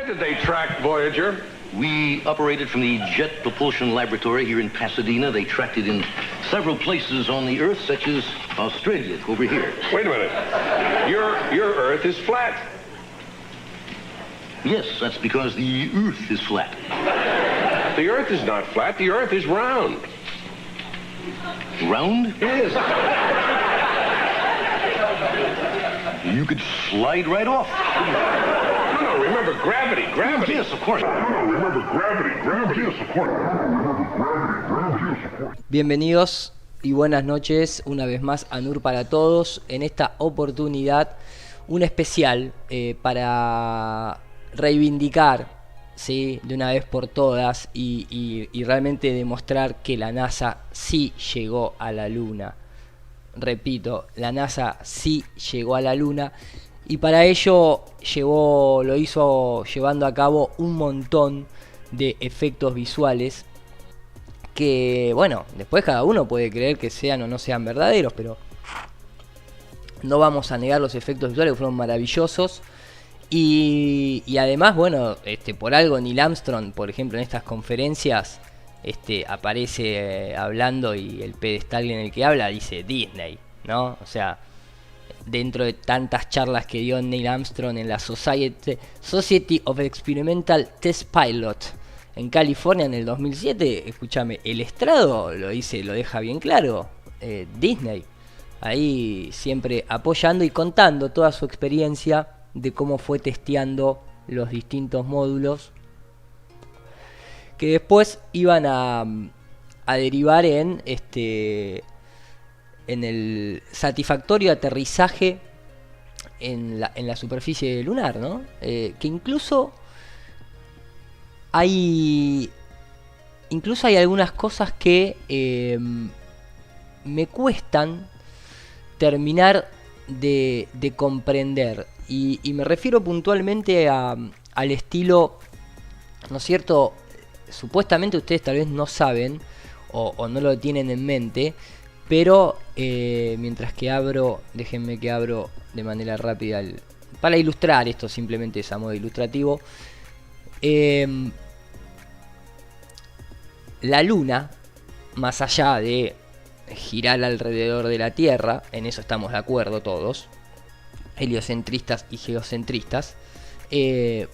Where did they track Voyager? We operated from the Jet Propulsion Laboratory here in Pasadena. They tracked it in several places on the Earth, such as Australia, over here. Wait a minute. Your Earth is flat. Yes, that's because the Earth is flat. The Earth is not flat. The Earth is round. Round? Yes. You could slide right off. No, remember gravity. Yes, of course. Remember gravity. Yes, of course. Bienvenidos y buenas noches una vez más a NUR para Todos. En esta oportunidad, un especial para reivindicar, ¿sí?, de una vez por todas y realmente demostrar que la NASA sí llegó a la Luna. Repito, la NASA sí llegó a la Luna y para ello lo hizo llevando a cabo un montón de efectos visuales que, bueno, después cada uno puede creer que sean o no sean verdaderos, pero no vamos a negar los efectos visuales que fueron maravillosos. Y además, bueno, por algo Neil Armstrong, por ejemplo, en estas conferencias aparece hablando y el pedestal en el que habla dice Disney, ¿no? O sea, dentro de tantas charlas que dio Neil Armstrong en la Society of Experimental Test Pilot en California en el 2007, escúchame, el estrado lo deja bien claro, Disney, ahí siempre apoyando y contando toda su experiencia de cómo fue testeando los distintos módulos que después iban a derivar en el satisfactorio aterrizaje en la superficie lunar, ¿no? Que incluso hay algunas cosas que me cuestan terminar de comprender. Y me refiero puntualmente al estilo, ¿no es cierto? Supuestamente ustedes tal vez no saben o no lo tienen en mente, pero mientras que déjenme que abro de manera rápida para ilustrar esto, simplemente es a modo ilustrativo. La Luna, más allá de girar alrededor de la Tierra, en eso estamos de acuerdo todos, heliocentristas y geocentristas,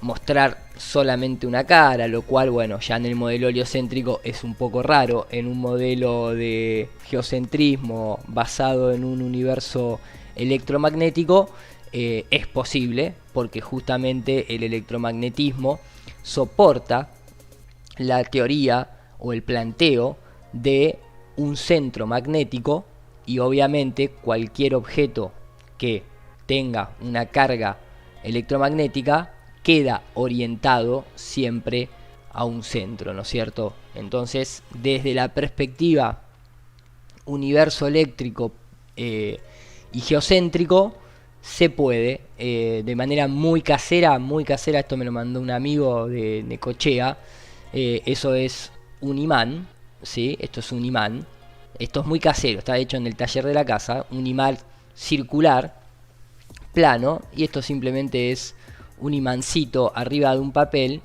mostrar solamente una cara, lo cual, bueno, ya en el modelo heliocéntrico es un poco raro. En un modelo de geocentrismo basado en un universo electromagnético es posible, porque justamente el electromagnetismo soporta la teoría o el planteo de un centro magnético, y obviamente cualquier objeto que tenga una carga electromagnética queda orientado siempre a un centro, ¿no es cierto? Entonces, desde la perspectiva universo eléctrico y geocéntrico, se puede, de manera muy casera, esto me lo mandó un amigo de Necochea, eso es un imán, ¿sí? Esto es un imán, esto es muy casero, está hecho en el taller de la casa, un imán circular, plano, y esto simplemente es un imancito arriba de un papel,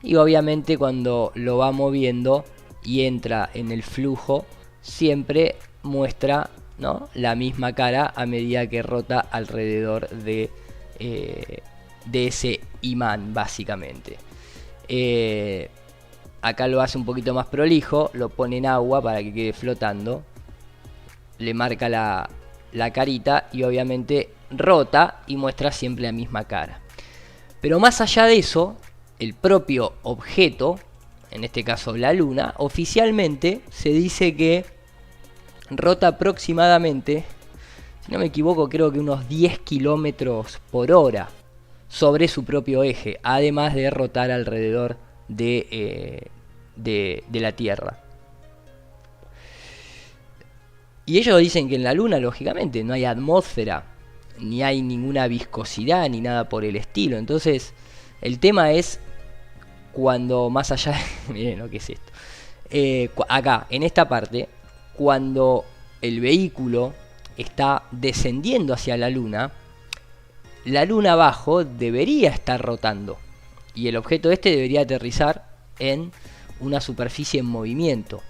y obviamente cuando lo va moviendo y entra en el flujo siempre muestra, ¿no?, la misma cara a medida que rota alrededor de ese imán, básicamente. Acá lo hace un poquito más prolijo, lo pone en agua para que quede flotando, le marca la carita y obviamente rota y muestra siempre la misma cara. Pero más allá de eso, el propio objeto, en este caso la Luna, oficialmente se dice que rota aproximadamente, si no me equivoco, creo que unos 10 kilómetros por hora sobre su propio eje, además de rotar alrededor de la Tierra. Y ellos dicen que en la Luna, lógicamente, no hay atmósfera, ni hay ninguna viscosidad, ni nada por el estilo. Entonces, el tema es cuando más allá de... miren lo que es esto. Acá, en esta parte, cuando el vehículo está descendiendo hacia la Luna abajo debería estar rotando. y el objeto este debería aterrizar en una superficie en movimiento.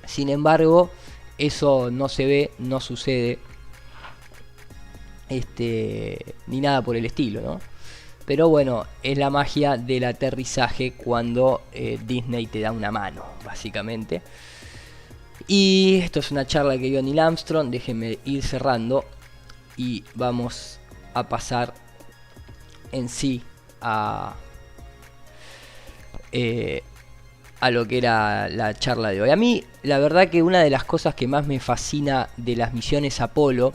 Sin embargo, eso no se ve, no sucede, ni nada por el estilo, ¿no? Pero bueno, es la magia del aterrizaje cuando Disney te da una mano, básicamente. Y esto es una charla que dio Neil Armstrong. Déjenme ir cerrando y vamos a pasar en sí a lo que era la charla de hoy. A mí, la verdad que una de las cosas que más me fascina de las misiones Apolo,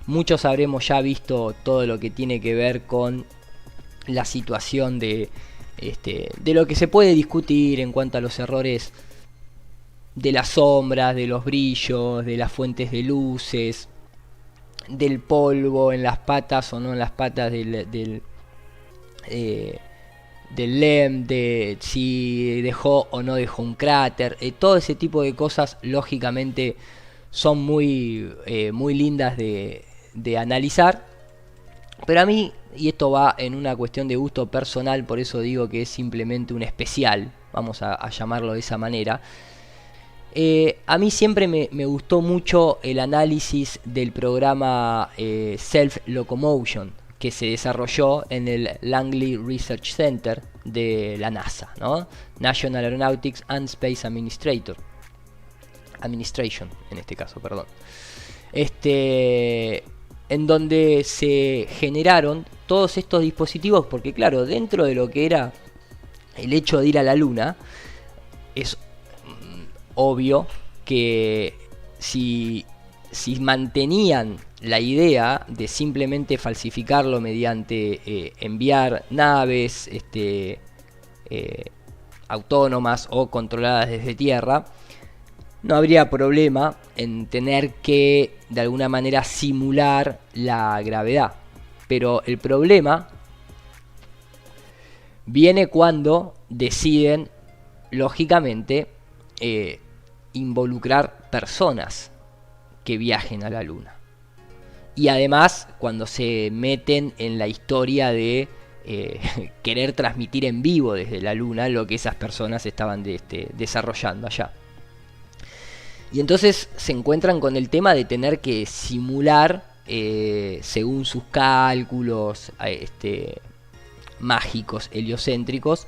muchos habremos ya visto todo lo que tiene que ver con la situación de lo que se puede discutir en cuanto a los errores de las sombras, de los brillos, de las fuentes de luces, del polvo en las patas o no en las patas del LEM, de si dejó o no dejó un cráter. Todo ese tipo de cosas lógicamente son muy lindas de analizar, pero a mí, y esto va en una cuestión de gusto personal, por eso digo que es simplemente un especial, vamos a llamarlo de esa manera. A mí siempre me gustó mucho el análisis del programa Self Locomotion, que se desarrolló en el Langley Research Center de la NASA, ¿no? National Aeronautics and Space Administration, en este caso, perdón. En donde se generaron todos estos dispositivos, porque claro, dentro de lo que era el hecho de ir a la Luna, es obvio que si mantenían la idea de simplemente falsificarlo mediante enviar naves autónomas o controladas desde tierra, no habría problema en tener que de alguna manera simular la gravedad. Pero el problema viene cuando deciden, lógicamente, involucrar personas que viajen a la Luna. Y además cuando se meten en la historia de querer transmitir en vivo desde la Luna lo que esas personas estaban desarrollando allá. Y entonces se encuentran con el tema de tener que simular, según sus cálculos mágicos, heliocéntricos,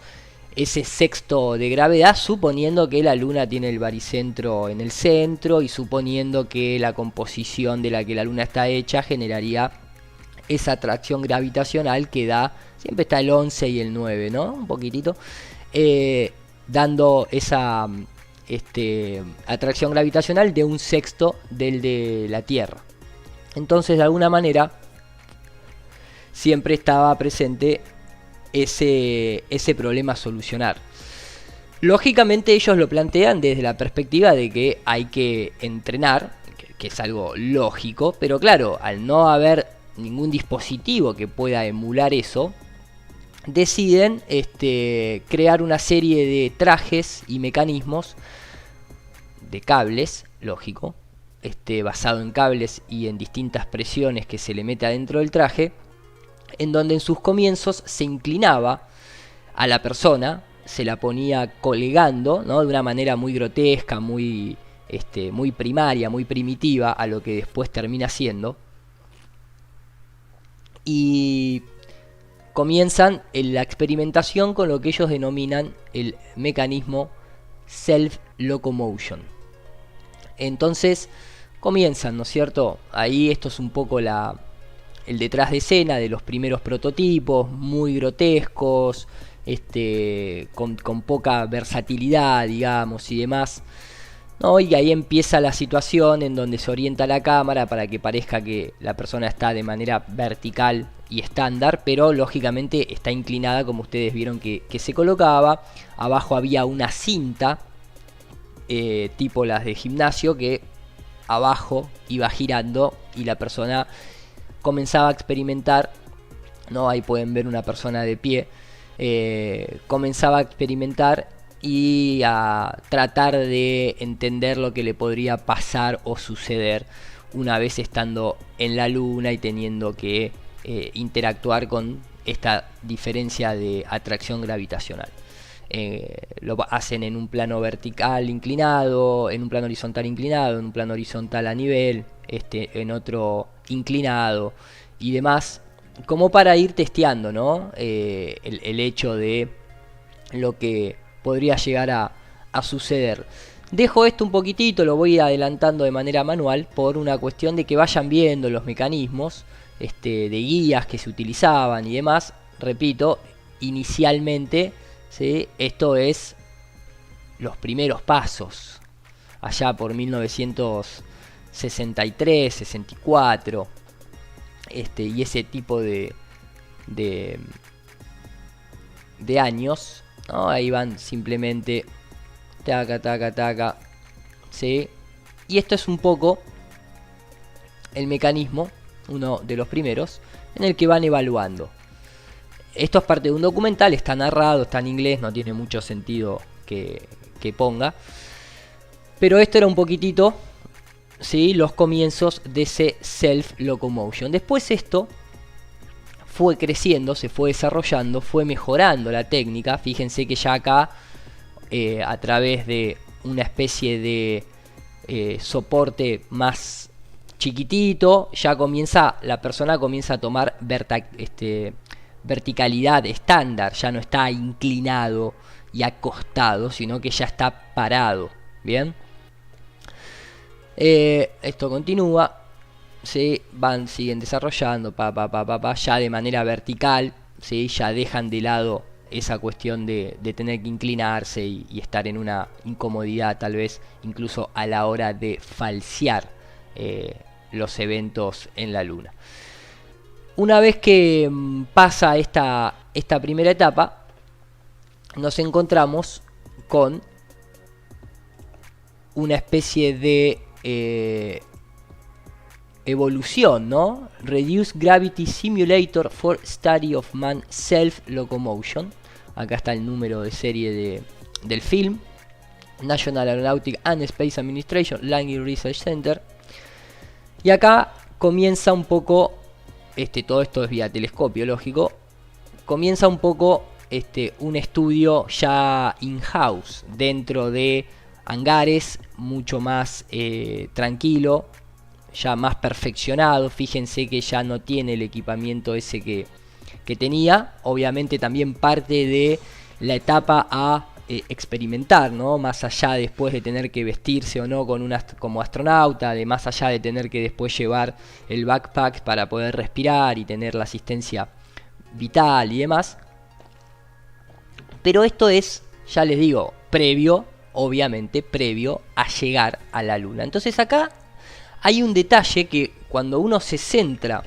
ese sexto de gravedad, suponiendo que la Luna tiene el baricentro en el centro y suponiendo que la composición de la que la Luna está hecha generaría esa atracción gravitacional que da, siempre está el 11 y el 9, ¿no? Un poquitito, dando esa atracción gravitacional de un sexto del de la Tierra. Entonces, de alguna manera, siempre estaba presente ese problema a solucionar. Lógicamente ellos lo plantean desde la perspectiva de que hay que entrenar, que es algo lógico, pero claro, al no haber ningún dispositivo que pueda emular eso, deciden crear una serie de trajes y mecanismos de cables, lógico, basado en cables y en distintas presiones que se le mete adentro del traje, en donde en sus comienzos se inclinaba a la persona, se la ponía colgando, ¿no? De una manera muy grotesca, muy primaria, muy primitiva a lo que después termina siendo. Y comienzan la experimentación con lo que ellos denominan el mecanismo self-locomotion. Entonces comienzan, ¿no es cierto? Ahí esto es un poco el detrás de escena de los primeros prototipos, muy grotescos, con poca versatilidad, digamos, y demás, ¿no? Y ahí empieza la situación en donde se orienta la cámara para que parezca que la persona está de manera vertical y estándar, pero lógicamente está inclinada, como ustedes vieron que se colocaba. Abajo había una cinta, tipo las de gimnasio, que abajo iba girando y la persona comenzaba a experimentar, ¿no? Ahí pueden ver una persona de pie, comenzaba a experimentar y a tratar de entender lo que le podría pasar o suceder una vez estando en la Luna y teniendo que interactuar con esta diferencia de atracción gravitacional. Lo hacen en un plano vertical inclinado, en un plano horizontal inclinado, en un plano horizontal a nivel, en otro inclinado y demás, como para ir testeando, ¿no? El hecho de lo que podría llegar a suceder. Dejo esto un poquitito, lo voy adelantando de manera manual por una cuestión de que vayan viendo los mecanismos de guías que se utilizaban y demás. Repito, inicialmente, ¿sí? Esto es los primeros pasos, allá por 1963, 64, y ese tipo de años, ¿no? Ahí van simplemente taca, taca, taca, ¿sí? Y esto es un poco el mecanismo, uno de los primeros, en el que van evaluando. Esto es parte de un documental, está narrado, está en inglés, no tiene mucho sentido que ponga. Pero esto era un poquitito, ¿sí? Los comienzos de ese self-locomotion. Después esto fue creciendo, se fue desarrollando, fue mejorando la técnica. Fíjense que ya acá, a través de una especie de soporte más chiquitito, ya la persona comienza a tomar verticalidad estándar, ya no está inclinado y acostado, sino que ya está parado. Bien, esto continúa, ¿sí? Siguen desarrollando, ya de manera vertical, ¿sí? Ya dejan de lado esa cuestión de tener que inclinarse y estar en una incomodidad, tal vez incluso a la hora de falsear los eventos en la Luna. Una vez que pasa esta primera etapa, nos encontramos con una especie de evolución, ¿no? Reduced Gravity Simulator for Study of Man Self-Locomotion. Acá está el número de serie del film. National Aeronautic and Space Administration, Langley Research Center. Y acá comienza un poco, todo esto es vía telescopio, lógico. Comienza un poco un estudio ya in-house, dentro de hangares, mucho más tranquilo, ya más perfeccionado. Fíjense que ya no tiene el equipamiento ese que tenía. Obviamente también parte de la etapa a experimentar, ¿no? Más allá, después de tener que vestirse o no como astronauta, de más allá de tener que después llevar el backpack para poder respirar y tener la asistencia vital y demás. Pero esto es, ya les digo, obviamente previo a llegar a la Luna. Entonces acá hay un detalle que cuando uno se centra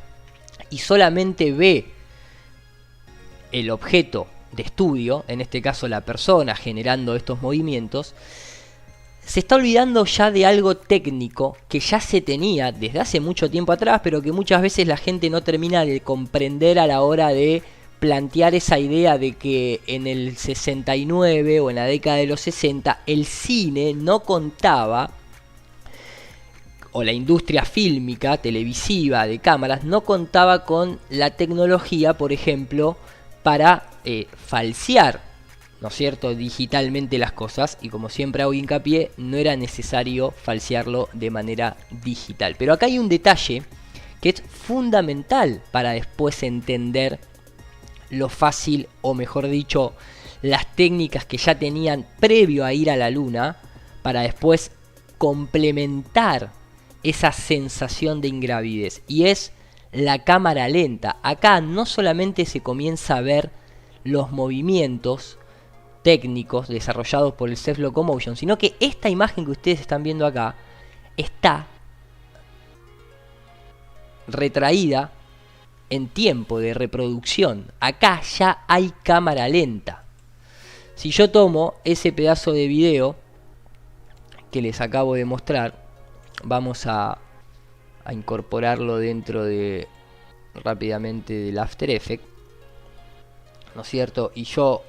y solamente ve el objeto de estudio, en este caso la persona generando estos movimientos, se está olvidando ya de algo técnico que ya se tenía desde hace mucho tiempo atrás, pero que muchas veces la gente no termina de comprender a la hora de plantear esa idea de que en el 69 o en la década de los 60 el cine no contaba, o la industria fílmica, televisiva, de cámaras, no contaba con la tecnología, por ejemplo, para falsear, ¿no es cierto?, digitalmente las cosas. Y como siempre hago hincapié, no era necesario falsearlo de manera digital. Pero acá hay un detalle que es fundamental para después entender lo fácil, o mejor dicho, las técnicas que ya tenían previo a ir a la Luna, para después complementar esa sensación de ingravidez. Y es la cámara lenta. Acá no solamente se comienza a ver los movimientos técnicos desarrollados por el self-locomotion, sino que esta imagen que ustedes están viendo acá está retraída en tiempo de reproducción. Acá ya hay cámara lenta. Si yo tomo ese pedazo de video que les acabo de mostrar, vamos a incorporarlo dentro de rápidamente del After Effects, ¿no es cierto? Y yo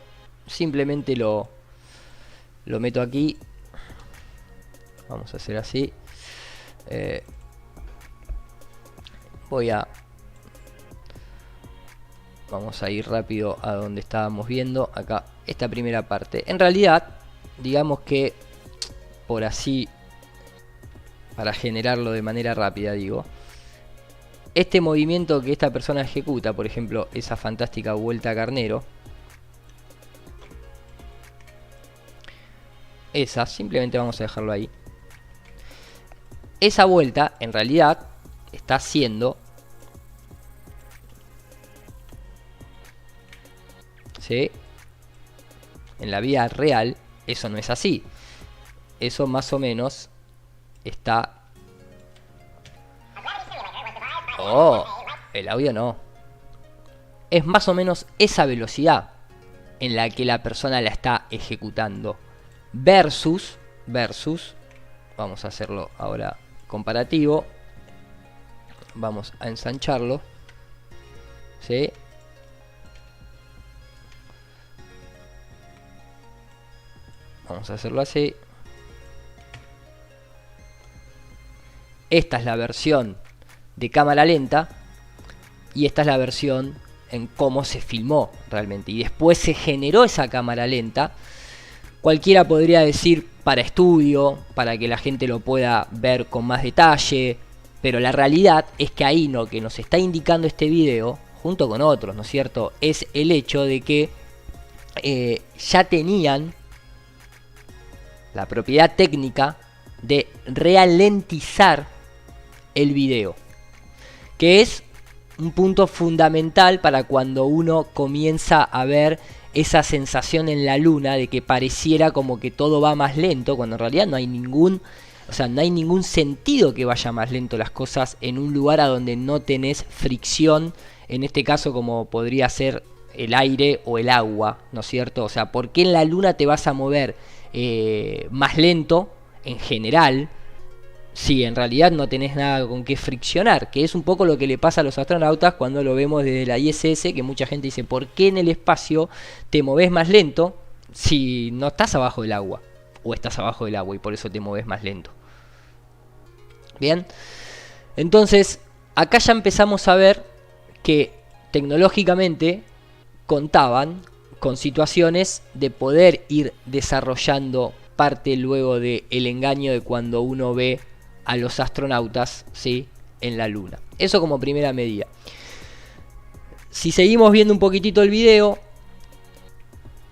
simplemente lo meto aquí. Vamos a hacer así. Voy a Vamos a ir rápido a donde estábamos viendo acá esta primera parte. En realidad, digamos que por así, para generarlo de manera rápida, digo, este movimiento que esta persona ejecuta, por ejemplo, esa fantástica vuelta a carnero, esa, simplemente vamos a dejarlo ahí. Esa vuelta, en realidad, está haciendo, ¿sí? En la vida real, eso no es así. Eso más o menos está... Oh, el audio no. Es más o menos esa velocidad en la que la persona la está ejecutando. Versus, vamos a hacerlo ahora comparativo. Vamos a ensancharlo. ¿Sí? Vamos a hacerlo así. Esta es la versión de cámara lenta. Y esta es la versión en cómo se filmó realmente. Y después se generó esa cámara lenta. Cualquiera podría decir para estudio, para que la gente lo pueda ver con más detalle. Pero la realidad es que ahí lo que nos está indicando este video, junto con otros, ¿no es cierto?, es el hecho de que ya tenían la propiedad técnica de ralentizar el video, que es un punto fundamental para cuando uno comienza a ver esa sensación en la luna de que pareciera como que todo va más lento, cuando en realidad no hay ningún, o sea, no hay ningún sentido que vaya más lento las cosas en un lugar a donde no tenés fricción, en este caso como podría ser el aire o el agua, ¿no es cierto? O sea, ¿por qué en la luna te vas a mover más lento en general si en realidad no tenés nada con qué friccionar? Que es un poco lo que le pasa a los astronautas cuando lo vemos desde la ISS, que mucha gente dice, ¿por qué en el espacio te movés más lento si no estás abajo del agua? O estás abajo del agua y por eso te movés más lento. Bien, entonces acá ya empezamos a ver que tecnológicamente contaban con situaciones de poder ir desarrollando parte luego del engaño de cuando uno ve a los astronautas, ¿sí?, en la luna. Eso como primera medida. Si seguimos viendo un poquitito el video,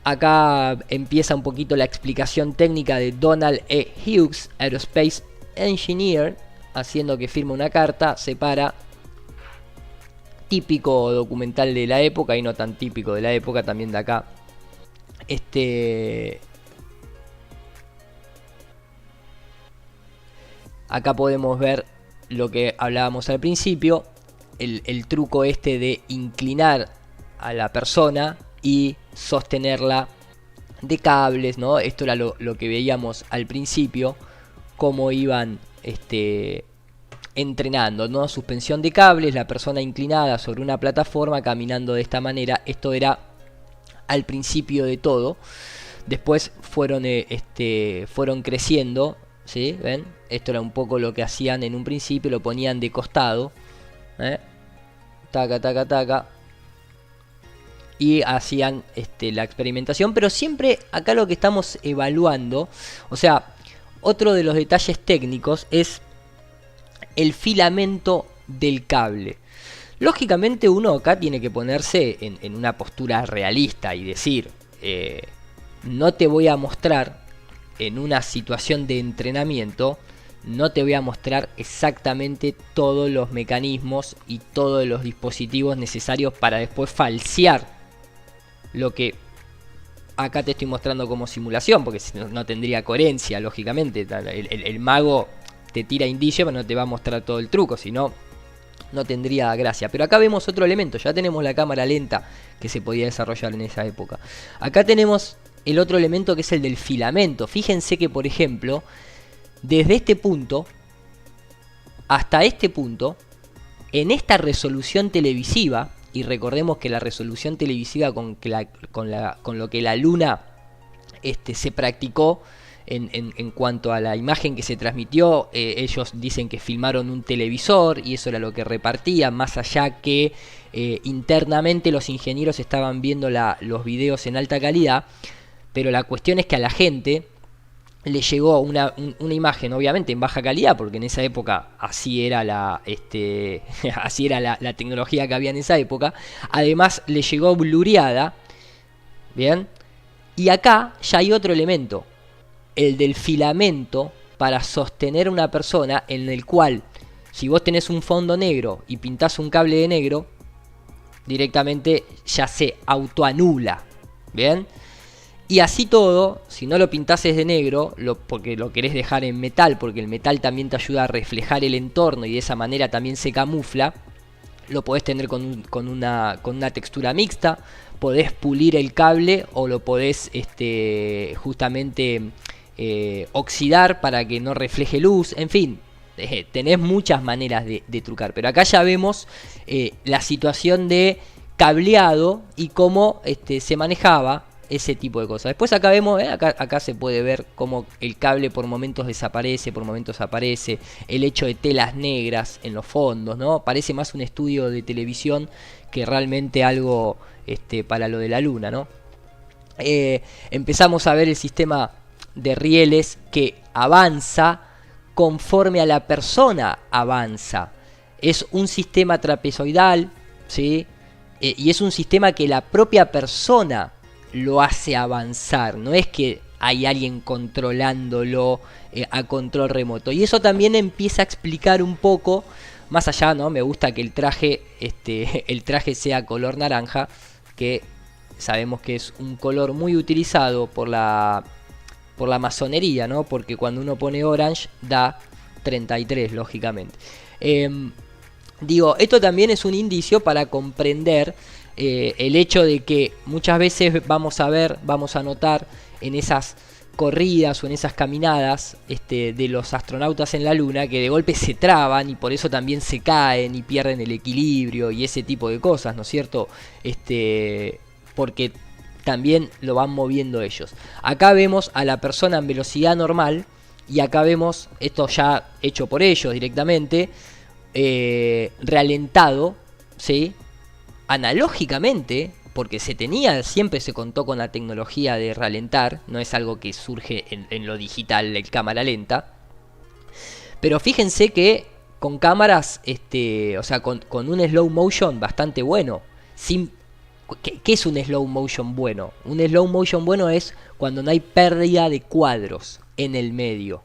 acá empieza un poquito la explicación técnica de Donald E. Hughes, Aerospace Engineer, haciendo que firma una carta, se para. Típico documental de la época y no tan típico de la época, también de acá. Acá podemos ver lo que hablábamos al principio, el truco este de inclinar a la persona y sostenerla de cables, ¿no? Esto era lo que veíamos al principio, cómo iban entrenando, ¿no? Suspensión de cables, la persona inclinada sobre una plataforma caminando de esta manera. Esto era al principio de todo. Después fueron creciendo, ¿sí? ¿Ven? Esto era un poco lo que hacían en un principio, lo ponían de costado, taca, taca, taca, y hacían la experimentación, pero siempre acá lo que estamos evaluando, o sea, otro de los detalles técnicos es el filamento del cable. Lógicamente uno acá tiene que ponerse en una postura realista y decir, no te voy a mostrar en una situación de entrenamiento, no te voy a mostrar exactamente todos los mecanismos y todos los dispositivos necesarios para después falsear lo que acá te estoy mostrando como simulación, porque no tendría coherencia, lógicamente. El mago te tira indicio, pero no te va a mostrar todo el truco, si no, no tendría gracia. Pero acá vemos otro elemento, ya tenemos la cámara lenta que se podía desarrollar en esa época. Acá tenemos el otro elemento que es el del filamento. Fíjense que, por ejemplo, desde este punto hasta este punto, en esta resolución televisiva, y recordemos que la resolución televisiva con lo que la luna se practicó en cuanto a la imagen que se transmitió, ellos dicen que filmaron un televisor y eso era lo que repartían, más allá que internamente los ingenieros estaban viendo los videos en alta calidad. Pero la cuestión es que a la gente le llegó una imagen, obviamente en baja calidad, porque en esa época así era así era la tecnología que había en esa época. Además le llegó blureada, ¿bien? Y acá ya hay otro elemento, el del filamento para sostener a una persona, en el cual si vos tenés un fondo negro y pintás un cable de negro, directamente ya se autoanula, ¿bien? Y así todo, si no lo pintases de negro, porque lo querés dejar en metal, porque el metal también te ayuda a reflejar el entorno y de esa manera también se camufla, lo podés tener con una textura mixta, podés pulir el cable o lo podés justamente oxidar para que no refleje luz, en fin. Tenés muchas maneras de trucar, pero acá ya vemos la situación de cableado y cómo se manejaba ese tipo de cosas. Después acá vemos, acá se puede ver cómo el cable por momentos desaparece, por momentos aparece, el hecho de telas negras en los fondos, ¿no? Parece más un estudio de televisión que realmente algo para lo de la luna, ¿no? Empezamos a ver el sistema de rieles que avanza conforme a la persona avanza. Es un sistema trapezoidal, ¿sí? Y es un sistema que la propia persona lo hace avanzar, no es que hay alguien controlándolo a control remoto. Y eso también empieza a explicar un poco, más allá, ¿no? Me gusta que el traje sea color naranja, que sabemos que es un color muy utilizado por la masonería, ¿no? Porque cuando uno pone orange da 33, lógicamente. Digo, esto también es un indicio para comprender el hecho de que muchas veces vamos a notar en esas corridas o en esas caminadas de los astronautas en la luna que de golpe se traban y por eso también se caen y pierden el equilibrio y ese tipo de cosas, ¿no es cierto? Porque también lo van moviendo ellos. Acá vemos a la persona en velocidad normal y acá vemos esto ya hecho por ellos directamente, ralentado, ¿sí? Analógicamente, porque siempre se contó con la tecnología de ralentar, no es algo que surge en lo digital, la cámara lenta. Pero fíjense que con cámaras, o sea, con un slow motion bastante bueno. ¿Qué es un slow motion bueno? Un slow motion bueno es cuando no hay pérdida de cuadros en el medio.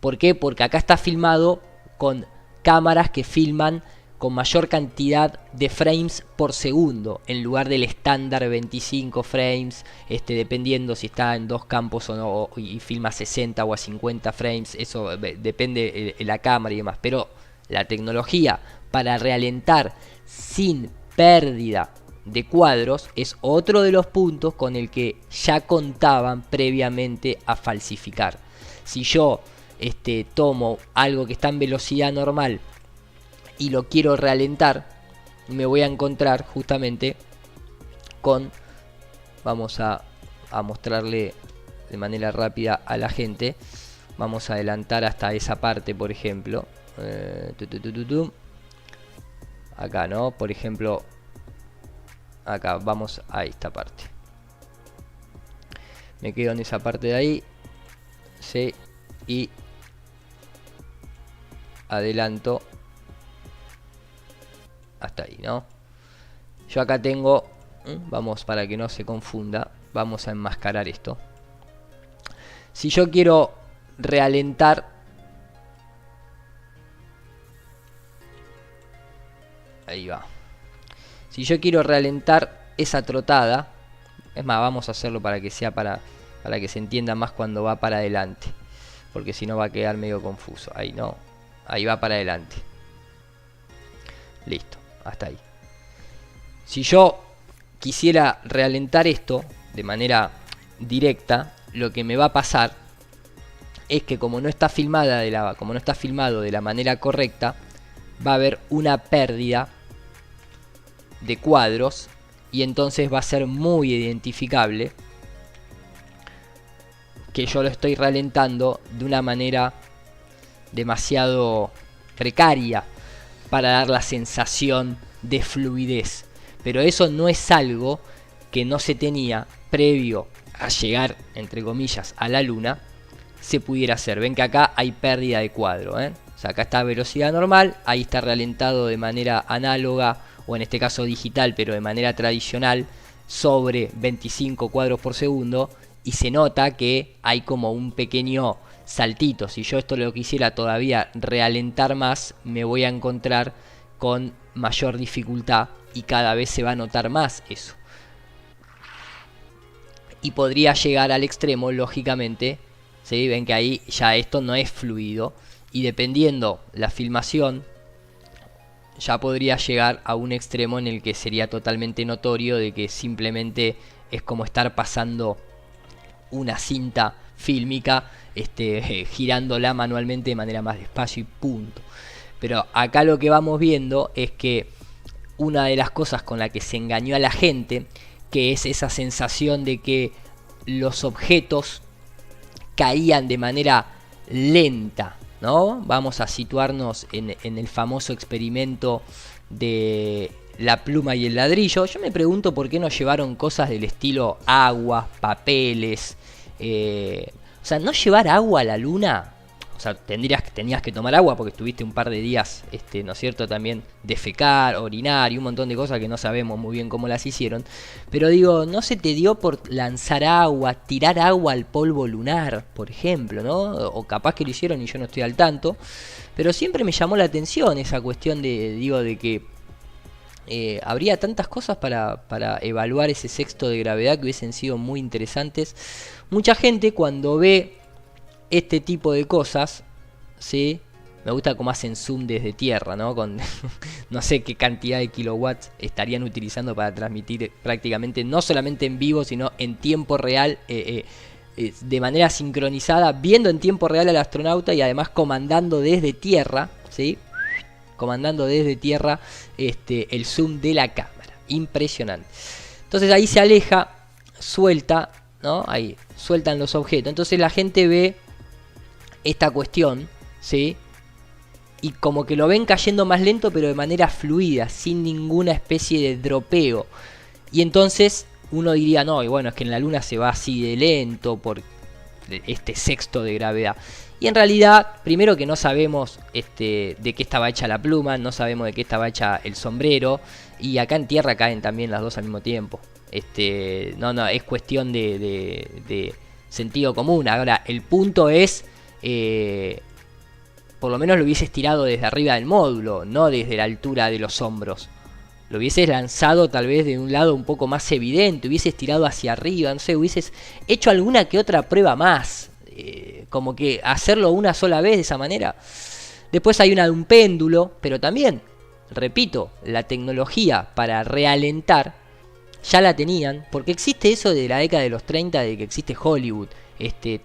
¿Por qué? Porque acá está filmado con cámaras que filman con mayor cantidad de frames por segundo, en lugar del estándar 25 frames, dependiendo si está en dos campos o no, y filma 60 o a 50 frames, eso depende de la cámara y demás. Pero la tecnología para realentar sin pérdida de cuadros es otro de los puntos con el que ya contaban previamente a falsificar. Si yo tomo algo que está en velocidad normal y lo quiero ralentar, me voy a encontrar justamente con, vamos a mostrarle de manera rápida a la gente, vamos a adelantar hasta esa parte, por ejemplo, acá, ¿no? Por ejemplo, acá, vamos a esta parte, me quedo en esa parte de ahí, sí, y adelanto hasta ahí, ¿no? Yo acá tengo, vamos, para que no se confunda, vamos a enmascarar esto. Si yo quiero realentar, ahí va. Si yo quiero realentar esa trotada, es más, vamos a hacerlo para que sea para que se entienda más cuando va para adelante, porque si no va a quedar medio confuso. Ahí no, ahí va para adelante. Listo, hasta ahí. Si yo quisiera realentar esto de manera directa, lo que me va a pasar es que como no está filmado de la manera correcta, va a haber una pérdida de cuadros y entonces va a ser muy identificable que yo lo estoy ralentando de una manera demasiado precaria para dar la sensación de fluidez. Pero eso no es algo que no se tenía previo a llegar, entre comillas, a la luna, se pudiera hacer. Ven que acá hay pérdida de cuadro, ¿eh? O sea, acá está a velocidad normal, ahí está ralentado de manera análoga, o en este caso digital, pero de manera tradicional, sobre 25 cuadros por segundo, y se nota que hay como un pequeño saltito. Si yo esto lo quisiera todavía realentar más, me voy a encontrar con mayor dificultad y cada vez se va a notar más eso. Y podría llegar al extremo, lógicamente, ¿sí? Ven que ahí ya esto no es fluido, y dependiendo la filmación, ya podría llegar a un extremo en el que sería totalmente notorio de que simplemente es como estar pasando una cinta fílmica, girándola manualmente de manera más despacio y punto. Pero acá lo que vamos viendo es que una de las cosas con la que se engañó a la gente, que es esa sensación de que los objetos caían de manera lenta, ¿no? Vamos a situarnos en el famoso experimento de la pluma y el ladrillo. Yo me pregunto por qué no llevaron cosas del estilo agua, papeles. O sea, no llevar agua a la luna. O sea, tenías que tomar agua porque estuviste un par de días, ¿no es cierto? También defecar, orinar y un montón de cosas que no sabemos muy bien cómo las hicieron. Pero digo, ¿no se te dio por lanzar agua, tirar agua al polvo lunar, por ejemplo, ¿no? O capaz que lo hicieron y yo no estoy al tanto. Pero siempre me llamó la atención esa cuestión de que habría tantas cosas para evaluar ese sexto de gravedad que hubiesen sido muy interesantes. Mucha gente cuando ve este tipo de cosas, ¿sí? Me gusta cómo hacen zoom desde tierra, ¿no? Con no sé qué cantidad de kilowatts estarían utilizando para transmitir prácticamente, no solamente en vivo, sino en tiempo real, de manera sincronizada, viendo en tiempo real al astronauta y además comandando desde tierra, ¿sí? Comandando desde tierra el zoom de la cámara. Impresionante. Entonces ahí se aleja, suelta, ¿no? Ahí sueltan los objetos. Entonces la gente ve esta cuestión, ¿sí? Y como que lo ven cayendo más lento, pero de manera fluida, sin ninguna especie de dropeo. Y entonces uno diría, no, y bueno, es que en la luna se va así de lento por este sexto de gravedad. Y en realidad, primero que no sabemos de qué estaba hecha la pluma, no sabemos de qué estaba hecha el sombrero, y acá en tierra caen también las dos al mismo tiempo. No, es cuestión de sentido común. Ahora, el punto es, por lo menos lo hubieses tirado desde arriba del módulo, no desde la altura de los hombros. Lo hubieses lanzado tal vez de un lado un poco más evidente, hubieses tirado hacia arriba, no sé, hubieses hecho alguna que otra prueba más. Como que hacerlo una sola vez de esa manera. Después hay una de un péndulo, pero también, repito, la tecnología para realentar ya la tenían, porque existe eso de la década de los 30, de que existe Hollywood,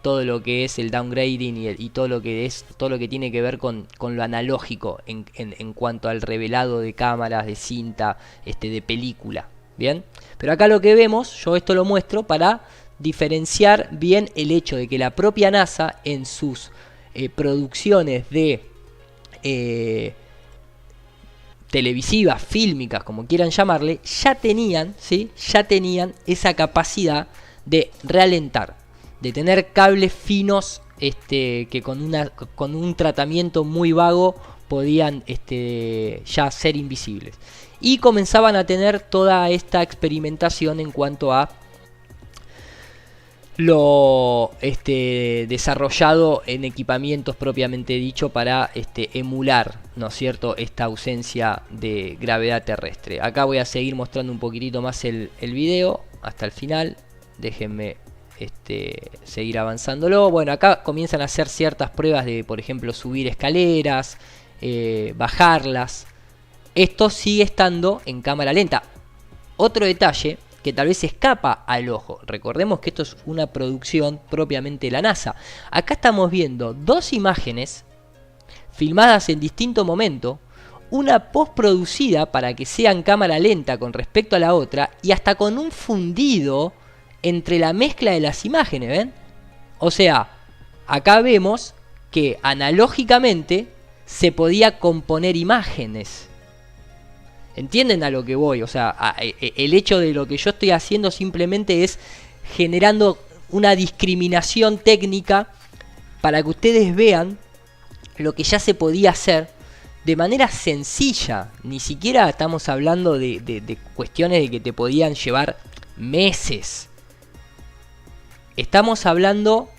todo lo que es el downgrading y todo lo que tiene que ver con lo analógico en cuanto al revelado de cámaras, de cinta, de película, ¿bien? Pero acá lo que vemos, yo esto lo muestro para diferenciar bien el hecho de que la propia NASA en sus producciones de televisivas, fílmicas, como quieran llamarle, ya tenían, ¿sí? Ya tenían esa capacidad de ralentar, de tener cables finos que con un tratamiento muy vago podían ya ser invisibles. Y comenzaban a tener toda esta experimentación en cuanto a lo desarrollado en equipamientos propiamente dicho para emular, ¿no es cierto?, esta ausencia de gravedad terrestre. Acá voy a seguir mostrando un poquitito más el video hasta el final. Déjenme seguir avanzándolo. Bueno, acá comienzan a hacer ciertas pruebas de, por ejemplo, subir escaleras, bajarlas. Esto sigue estando en cámara lenta. Otro detalle que tal vez escapa al ojo. Recordemos que esto es una producción propiamente de la NASA. Acá estamos viendo dos imágenes filmadas en distinto momento, una postproducida para que sea en cámara lenta con respecto a la otra, y hasta con un fundido entre la mezcla de las imágenes, ¿ven? O sea, acá vemos que analógicamente se podía componer imágenes. ¿Entienden a lo que voy? O sea, el hecho de lo que yo estoy haciendo simplemente es generando una discriminación técnica para que ustedes vean lo que ya se podía hacer de manera sencilla. Ni siquiera estamos hablando de cuestiones de que te podían llevar meses. Estamos hablando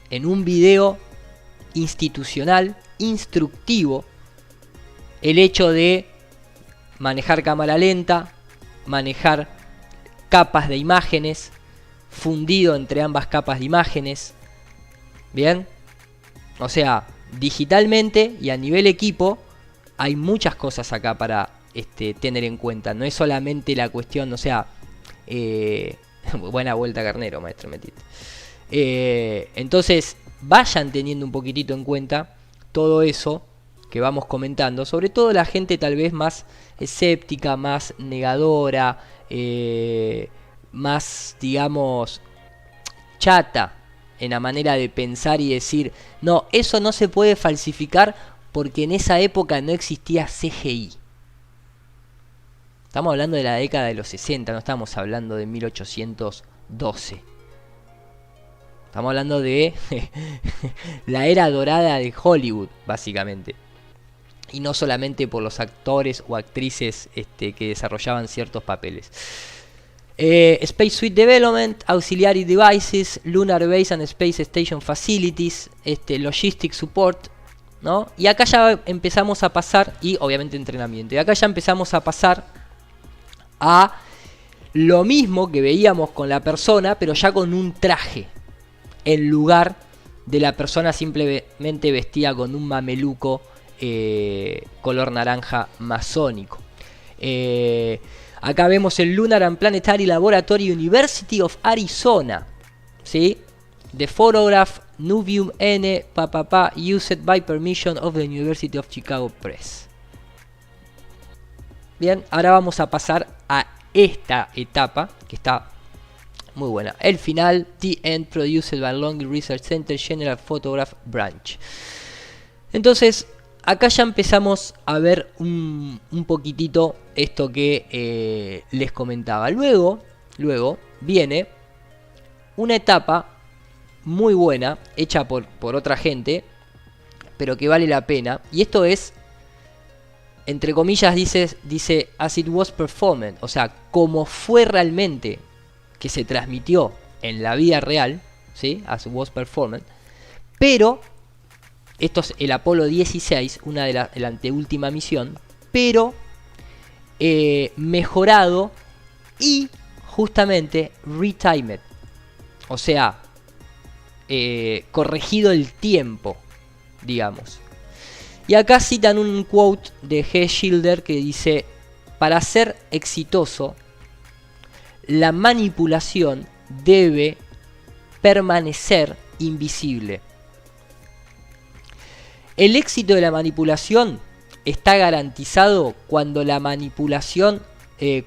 en un video institucional, instructivo, el hecho de manejar cámara lenta, manejar capas de imágenes, fundido entre ambas capas de imágenes. Bien, o sea, digitalmente y a nivel equipo hay muchas cosas acá para tener en cuenta. No es solamente la cuestión, o sea, buena vuelta Carnero, maestro, metiste. Entonces vayan teniendo un poquitito en cuenta todo eso que vamos comentando, sobre todo la gente tal vez más escéptica, más negadora, más, digamos, chata en la manera de pensar y decir, no, eso no se puede falsificar porque en esa época no existía CGI. Estamos hablando de la década de los 60, no estamos hablando de 1812. Estamos hablando de la era dorada de Hollywood, básicamente. Y no solamente por los actores o actrices que desarrollaban ciertos papeles. Space Suite Development, Auxiliary Devices, Lunar Base and Space Station Facilities, Logistic Support, ¿no? Y acá ya empezamos a pasar, y obviamente entrenamiento. Y acá ya empezamos a pasar a lo mismo que veíamos con la persona, pero ya con un traje. En lugar de la persona simplemente vestida con un mameluco color naranja masónico. Acá vemos el Lunar and Planetary Laboratory University of Arizona, ¿sí? The photograph Nubium N used by permission of the University of Chicago Press. Bien, ahora vamos a pasar a esta etapa que está muy buena. El final, The End, produced by Long Research Center General Photograph Branch. Entonces, acá ya empezamos a ver un poquitito esto que les comentaba. Luego viene una etapa muy buena, hecha por otra gente, pero que vale la pena. Y esto es, entre comillas, dice as it was performed, o sea, como fue realmente que se transmitió en la vida real, ¿sí? As it was performed. Pero esto es el Apolo 16, una de la anteúltima misión, pero mejorado y justamente retimed, o sea, corregido el tiempo, digamos. Y acá citan un quote de G. Schilder que dice: para ser exitoso, la manipulación debe permanecer invisible. El éxito de la manipulación está garantizado cuando la manipulación,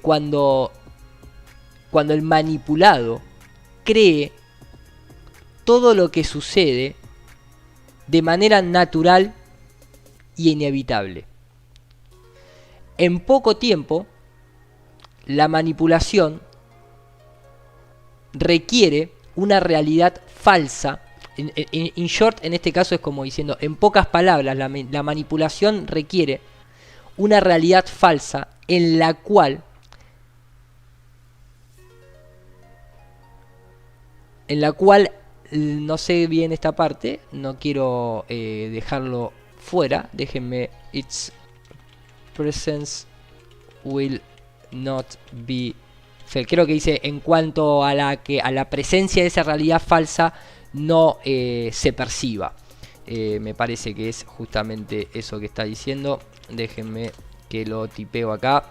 cuando el manipulado cree todo lo que sucede de manera natural y inevitable. En poco tiempo, la manipulación requiere una realidad falsa. In short, en este caso es como diciendo, en pocas palabras, la manipulación requiere una realidad falsa en la cual no sé bien esta parte, no quiero dejarlo fuera, déjenme. Its presence will not be felt. Creo que dice en cuanto a la presencia de esa realidad falsa no se perciba. Me parece que es justamente eso que está diciendo. Déjenme que lo tipeo acá.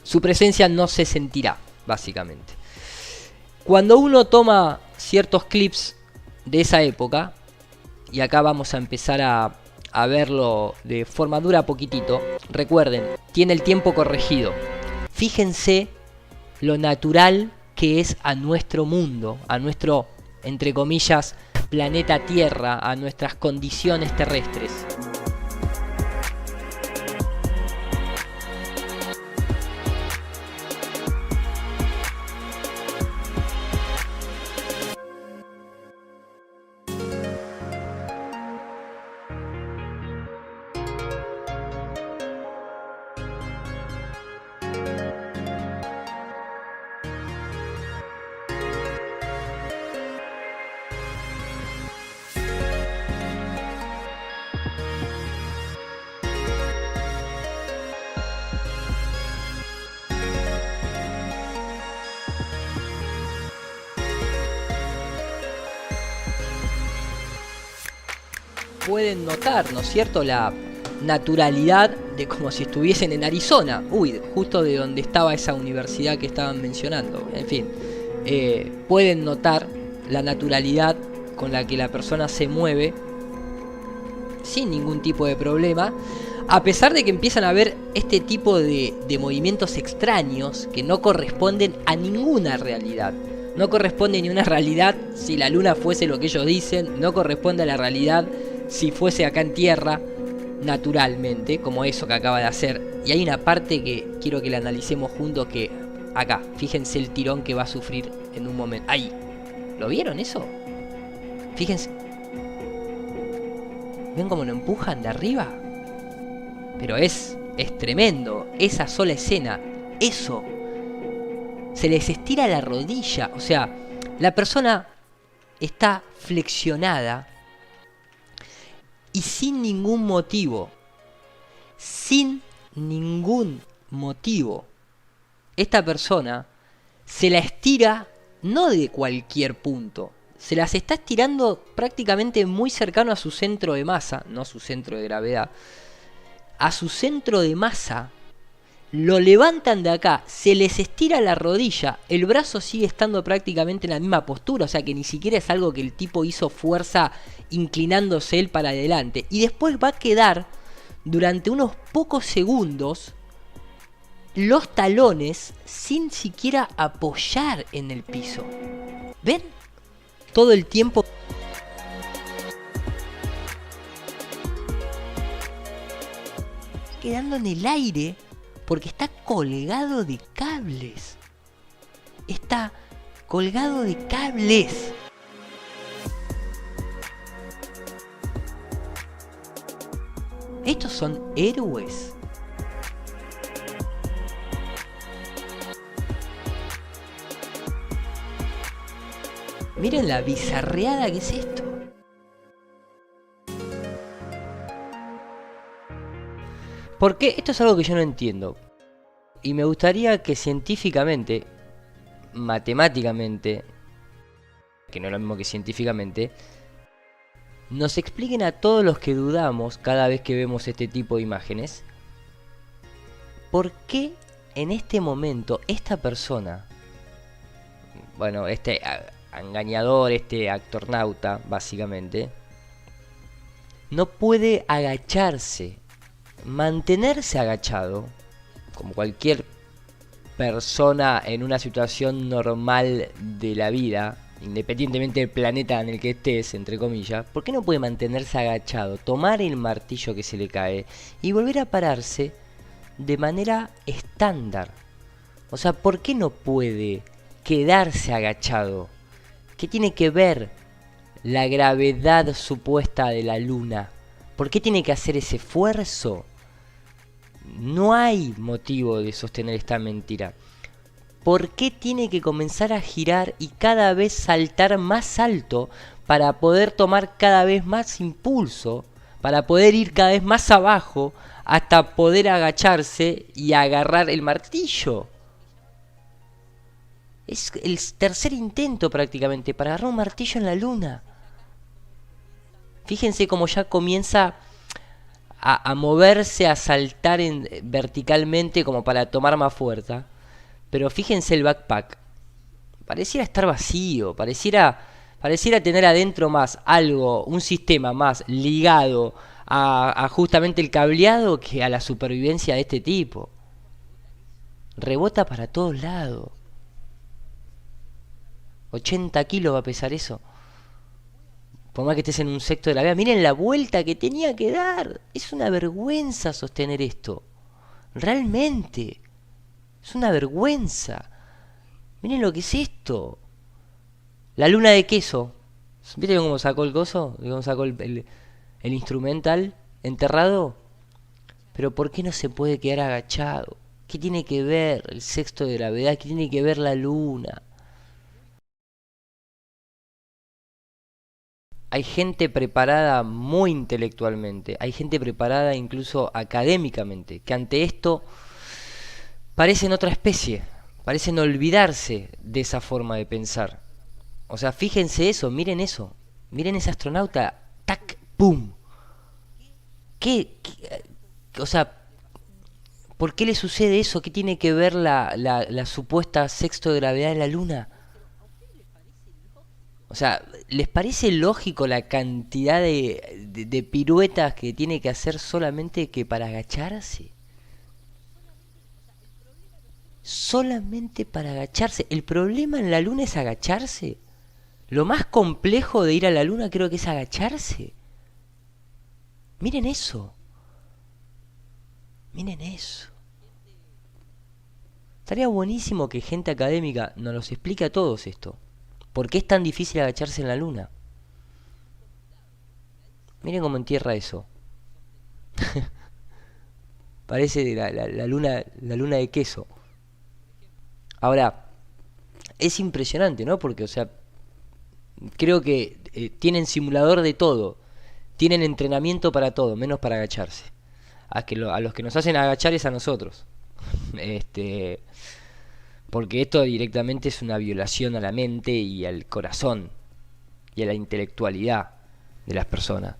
Su presencia no se sentirá, básicamente. Cuando uno toma ciertos clips de esa época, y acá vamos a empezar a verlo de forma dura poquitito. Recuerden, tiene el tiempo corregido. Fíjense lo natural que es a nuestro mundo, a nuestro entre comillas, planeta Tierra, a nuestras condiciones terrestres. Pueden notar, ¿no es cierto?, la naturalidad de como si estuviesen en Arizona. Uy, justo de donde estaba esa universidad que estaban mencionando. En fin, pueden notar la naturalidad con la que la persona se mueve sin ningún tipo de problema, a pesar de que empiezan a ver este tipo de movimientos extraños que no corresponden a ninguna realidad. No corresponde ni a una realidad si la luna fuese lo que ellos dicen, no corresponde a la realidad si fuese acá en Tierra, naturalmente, como eso que acaba de hacer. Y hay una parte que quiero que la analicemos juntos, que acá, fíjense el tirón que va a sufrir en un momento. ¡Ahí! ¿Lo vieron eso? Fíjense. ¿Ven cómo lo empujan de arriba? Pero es tremendo. Esa sola escena. Eso. Se les estira la rodilla. O sea, la persona está flexionada. Y sin ningún motivo. Sin ningún motivo. Esta persona se la estira no de cualquier punto. Se las está estirando prácticamente muy cercano a su centro de masa. No a su centro de gravedad. A su centro de masa. Lo levantan de acá. Se les estira la rodilla. El brazo sigue estando prácticamente en la misma postura. O sea que ni siquiera es algo que el tipo hizo fuerza inclinándose él para adelante. Y después va a quedar durante unos pocos segundos los talones sin siquiera apoyar en el piso. ¿Ven? Todo el tiempo quedando en el aire porque está colgado de cables. Está colgado de cables. Estos son héroes. Miren la bizarreada que es esto. Porque esto es algo que yo no entiendo. Y me gustaría que científicamente, matemáticamente, que no es lo mismo que científicamente, nos expliquen a todos los que dudamos cada vez que vemos este tipo de imágenes, ¿por qué en este momento esta persona, bueno, este engañador, este actornauta, básicamente, no puede agacharse, mantenerse agachado, como cualquier persona en una situación normal de la vida, independientemente del planeta en el que estés, entre comillas? ¿Por qué no puede mantenerse agachado, tomar el martillo que se le cae y volver a pararse de manera estándar? O sea, ¿por qué no puede quedarse agachado? ¿Qué tiene que ver la gravedad supuesta de la luna? ¿Por qué tiene que hacer ese esfuerzo? No hay motivo de sostener esta mentira. ¿Por qué tiene que comenzar a girar y cada vez saltar más alto para poder tomar cada vez más impulso, para poder ir cada vez más abajo hasta poder agacharse y agarrar el martillo? Es el tercer intento prácticamente para agarrar un martillo en la luna. Fíjense cómo ya comienza a moverse, a saltar verticalmente como para tomar más fuerza. Pero fíjense el backpack. Pareciera estar vacío, pareciera tener adentro más algo, un sistema más ligado a justamente el cableado que a la supervivencia de este tipo. Rebota para todos lados. 80 kilos va a pesar eso. Por más que estés en un sexto de la vida, miren la vuelta que tenía que dar. Es una vergüenza sostener esto. Realmente. Es una vergüenza. Miren lo que es esto. La luna de queso. ¿Viste cómo sacó el coso? ¿Cómo sacó el instrumental enterrado? Pero ¿por qué no se puede quedar agachado? ¿Qué tiene que ver el sexto de gravedad? ¿Qué tiene que ver la luna? Hay gente preparada muy intelectualmente, hay gente preparada incluso académicamente, que ante esto parecen otra especie, parecen olvidarse de esa forma de pensar. O sea, fíjense eso, miren ese astronauta, tac, pum. O sea, ¿por qué le sucede eso? ¿Qué tiene que ver la supuesta sexto de gravedad de la luna? O sea, ¿les parece lógico la cantidad de piruetas que tiene que hacer solamente que para agacharse? Solamente para agacharse. ¿El problema en la luna es agacharse? Lo más complejo de ir a la luna creo que es agacharse. Miren eso. Miren eso. Estaría buenísimo que gente académica nos los explique a todos esto. ¿Por qué es tan difícil agacharse en la luna? Miren cómo entierra eso. Parece la luna de queso. Ahora, es impresionante, ¿no? Porque, o sea, creo que tienen simulador de todo. Tienen entrenamiento para todo, menos para agacharse. A los que nos hacen agachar es a nosotros. Porque esto directamente es una violación a la mente y al corazón y a la intelectualidad de las personas.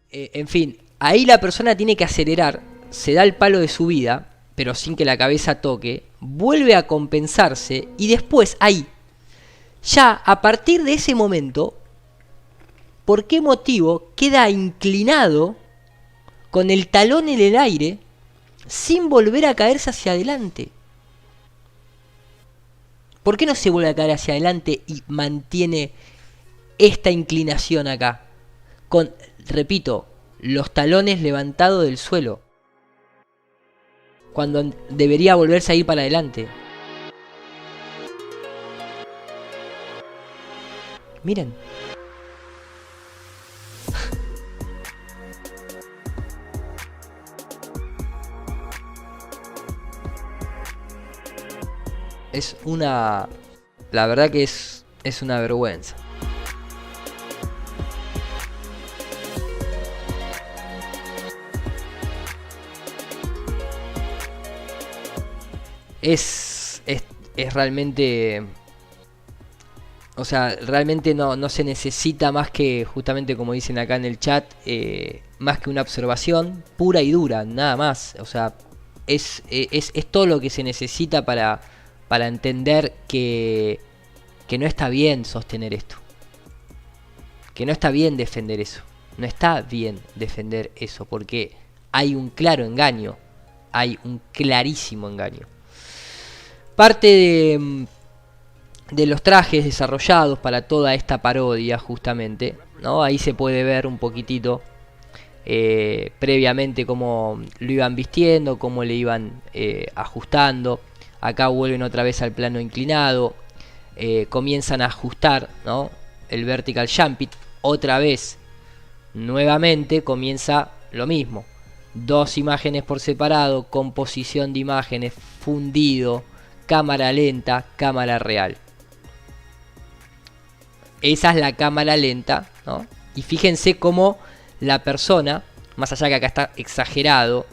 En fin, ahí la persona tiene que acelerar, se da el palo de su vida, pero sin que la cabeza toque, vuelve a compensarse y después ahí, ya a partir de ese momento, ¿por qué motivo queda inclinado con el talón en el aire sin volver a caerse hacia adelante? ¿Por qué no se vuelve a caer hacia adelante y mantiene esta inclinación acá? Con, repito, los talones levantados del suelo. Cuando debería volverse a ir para adelante. Miren. Es una... La verdad que es una vergüenza. Es realmente... O sea, realmente no se necesita más que, justamente como dicen acá en el chat, más que una observación pura y dura, nada más. O sea, es todo lo que se necesita para entender que no está bien sostener esto. Que no está bien defender eso. No está bien defender eso, porque hay un claro engaño. Hay un clarísimo engaño. Parte de los trajes desarrollados para toda esta parodia, justamente, ¿no? Ahí se puede ver un poquitito previamente cómo lo iban vistiendo, cómo le iban ajustando. Acá vuelven otra vez al plano inclinado, comienzan a ajustar, ¿no? El vertical jump it, otra vez, nuevamente comienza lo mismo. Dos imágenes por separado, composición de imágenes, fundido, cámara lenta, cámara real. Esa es la cámara lenta, ¿no? Y fíjense cómo la persona, más allá que acá está exagerado,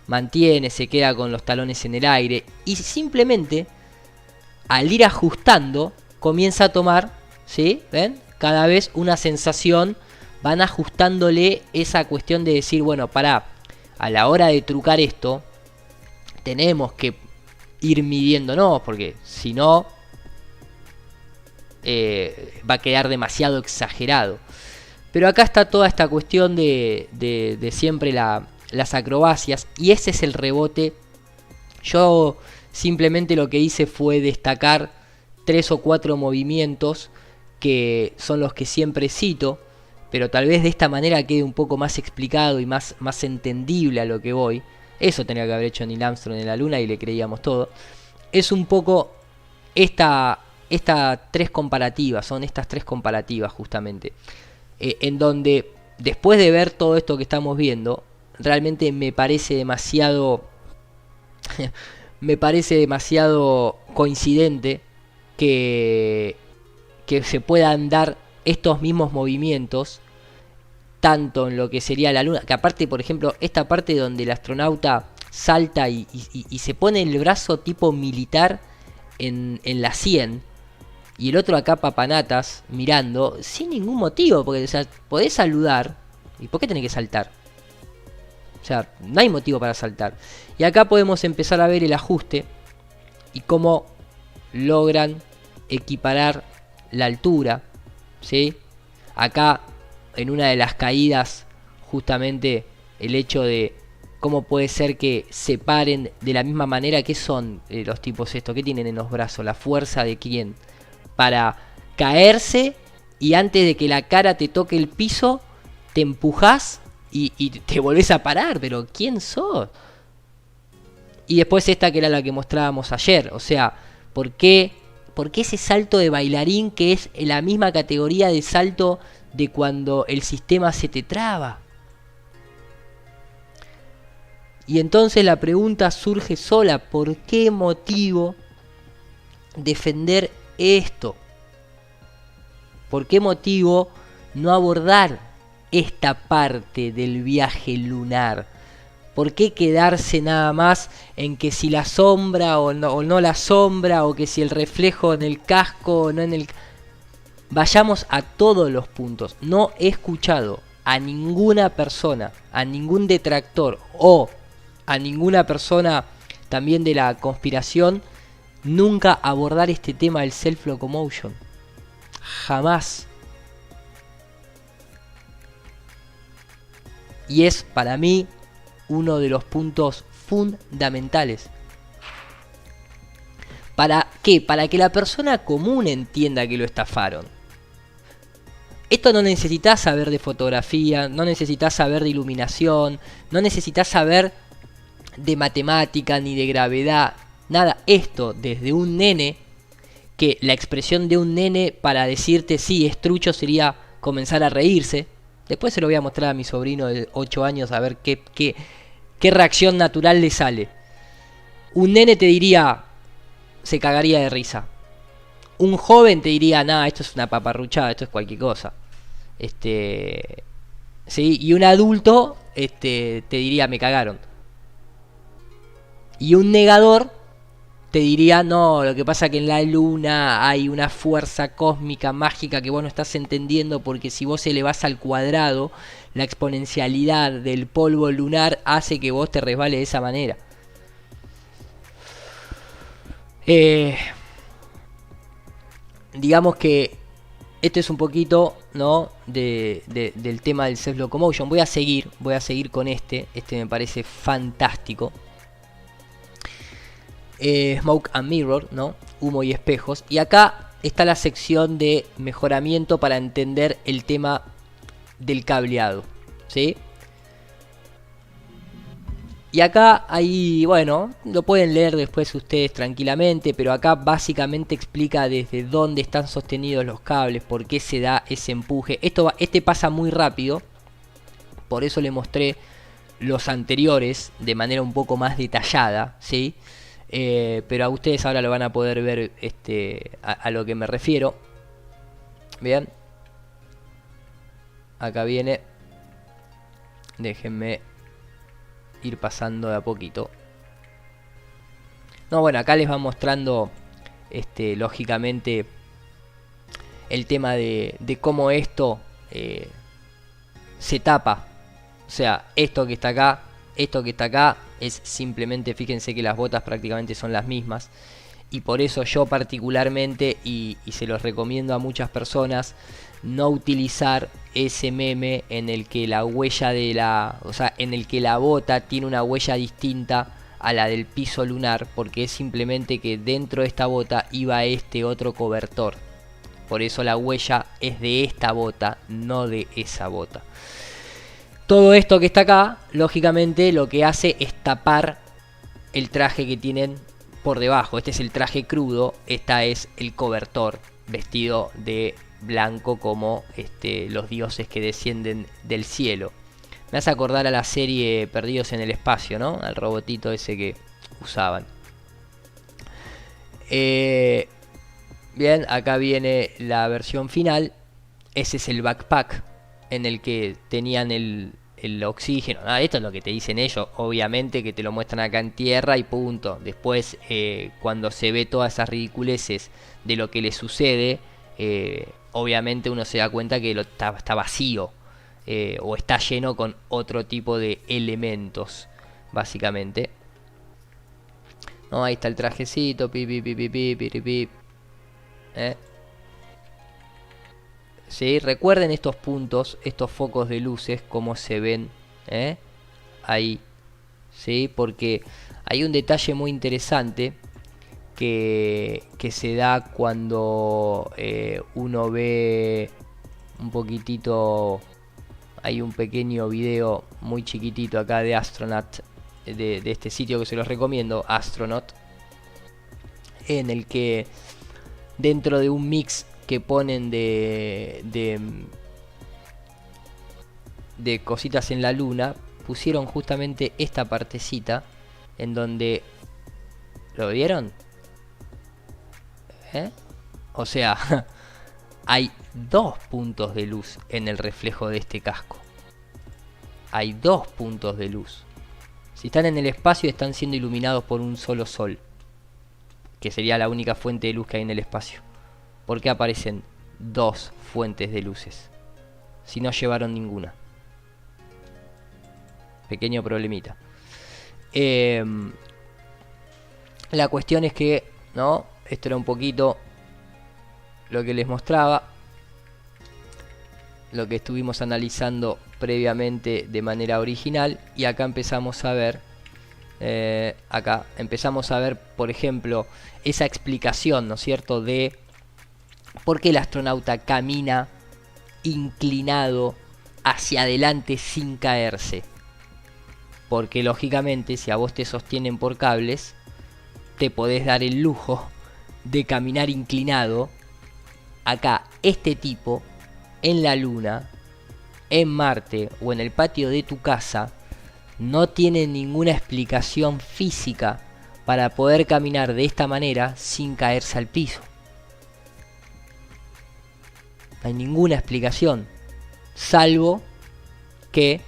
mantiene, se queda con los talones en el aire y simplemente al ir ajustando comienza a tomar, ¿sí? ¿Ven? Cada vez una sensación, van ajustándole esa cuestión de decir, bueno, pará, a la hora de trucar esto tenemos que ir midiéndonos, porque si no va a quedar demasiado exagerado. Pero acá está toda esta cuestión de siempre las acrobacias, y ese es el rebote. Yo simplemente lo que hice fue destacar 3 o 4 movimientos que son los que siempre cito, pero tal vez de esta manera quede un poco más explicado y más entendible a lo que voy. Eso tenía que haber hecho Neil Armstrong en la Luna y le creíamos todo. Es un poco estas tres comparativas, son estas tres comparativas justamente, en donde después de ver todo esto que estamos viendo, realmente me parece demasiado me parece demasiado coincidente que se puedan dar estos mismos movimientos tanto en lo que sería la Luna, que aparte, por ejemplo, esta parte donde el astronauta salta y se pone el brazo tipo militar en la 100 y el otro acá papanatas mirando sin ningún motivo, porque o sea, podés saludar y ¿por qué tenés que saltar? O sea, no hay motivo para saltar. Y acá podemos empezar a ver el ajuste y cómo logran equiparar la altura, ¿sí? Acá en una de las caídas, justamente el hecho de cómo puede ser que se paren de la misma manera. ¿Qué son los tipos estos? ¿Qué tienen en los brazos? ¿La fuerza de quién? Para caerse y antes de que la cara te toque el piso, te empujás y te volvés a parar. Pero ¿quién sos? Y después esta que era la que mostrábamos ayer. O sea, ¿por qué ese salto de bailarín que es la misma categoría de salto de cuando el sistema se te traba? Y entonces la pregunta surge sola: ¿por qué motivo defender esto? ¿Por qué motivo no abordar esta parte del viaje lunar? ¿Por qué quedarse nada más en que si la sombra o no la sombra, o que si el reflejo en el casco o no en el... Vayamos a todos los puntos. No he escuchado a ninguna persona, a ningún detractor o a ninguna persona también de la conspiración nunca abordar este tema del self-locomotion. Jamás. Y es para mí uno de los puntos fundamentales. ¿Para qué? Para que la persona común entienda que lo estafaron. Esto no necesitas saber de fotografía, no necesitas saber de iluminación, no necesitas saber de matemática ni de gravedad, nada. Esto desde un nene, que la expresión de un nene para decirte sí, es trucho, sería comenzar a reírse. Después se lo voy a mostrar a mi sobrino de 8 años a ver qué reacción natural le sale. Un nene te diría, se cagaría de risa. Un joven te diría, nada, esto es una paparruchada, esto es cualquier cosa. ¿Sí? Y un adulto te diría, me cagaron. Y un negador te diría, no, lo que pasa es que en la luna hay una fuerza cósmica mágica que vos no estás entendiendo, porque si vos elevás al cuadrado la exponencialidad del polvo lunar hace que vos te resbales de esa manera. Digamos que esto es un poquito, ¿no?, del tema del self-locomotion. Voy a seguir con este me parece fantástico. Smoke and Mirror, ¿no? Humo y espejos. Y acá está la sección de mejoramiento para entender el tema del cableado, ¿sí? Y acá hay, bueno, lo pueden leer después ustedes tranquilamente, pero acá básicamente explica desde dónde están sostenidos los cables, por qué se da ese empuje. Este pasa muy rápido, por eso le mostré los anteriores de manera un poco más detallada, ¿sí? Pero a ustedes ahora lo van a poder ver a lo que me refiero. Bien. Acá viene. Déjenme ir pasando de a poquito. No, bueno, acá les va mostrando lógicamente el tema de cómo esto se tapa. O sea, esto que está acá es simplemente, fíjense que las botas prácticamente son las mismas, y por eso yo particularmente, y se los recomiendo a muchas personas, no utilizar ese meme en el que la huella en el que la bota tiene una huella distinta a la del piso lunar, porque es simplemente que dentro de esta bota iba otro cobertor. Por eso la huella es de esta bota, no de esa bota. Todo esto que está acá, lógicamente lo que hace es tapar el traje que tienen por debajo. Este es el traje crudo, esta es el cobertor, vestido de blanco como los dioses que descienden del cielo. Me hace acordar a la serie Perdidos en el Espacio, ¿no? Al robotito ese que usaban. Bien, acá viene la versión final. Ese es el backpack en el que tenían el oxígeno. Esto es lo que te dicen ellos. Obviamente que te lo muestran acá en tierra y punto. Después, cuando se ve todas esas ridiculeces de lo que le sucede, obviamente uno se da cuenta que está vacío. O está lleno con otro tipo de elementos, básicamente. No, ahí está el trajecito. Sí, recuerden estos puntos, estos focos de luces, cómo se ven ahí. Sí, porque hay un detalle muy interesante que se da cuando uno ve un poquitito. Hay un pequeño video muy chiquitito acá de Astronaut, de este sitio que se los recomiendo, Astronaut, en el que dentro de un mix que ponen de cositas en la luna, pusieron justamente esta partecita en donde... ¿Lo vieron? O sea... Hay 2 puntos de luz en el reflejo de este casco. Hay 2 puntos de luz. Si están en el espacio, están siendo iluminados por un solo sol, que sería la única fuente de luz que hay en el espacio. ¿Por qué aparecen 2 fuentes de luces si no llevaron ninguna? Pequeño problemita. La cuestión es que, ¿no? Esto era un poquito lo que les mostraba, lo que estuvimos analizando previamente de manera original, y acá empezamos a ver, por ejemplo, esa explicación, ¿no es cierto?, de por qué el astronauta camina inclinado hacia adelante sin caerse. Porque lógicamente, si a vos te sostienen por cables, te podés dar el lujo de caminar inclinado. Acá, este tipo, en la Luna, en Marte o en el patio de tu casa, no tiene ninguna explicación física para poder caminar de esta manera sin caerse al piso. No hay ninguna explicación, salvo que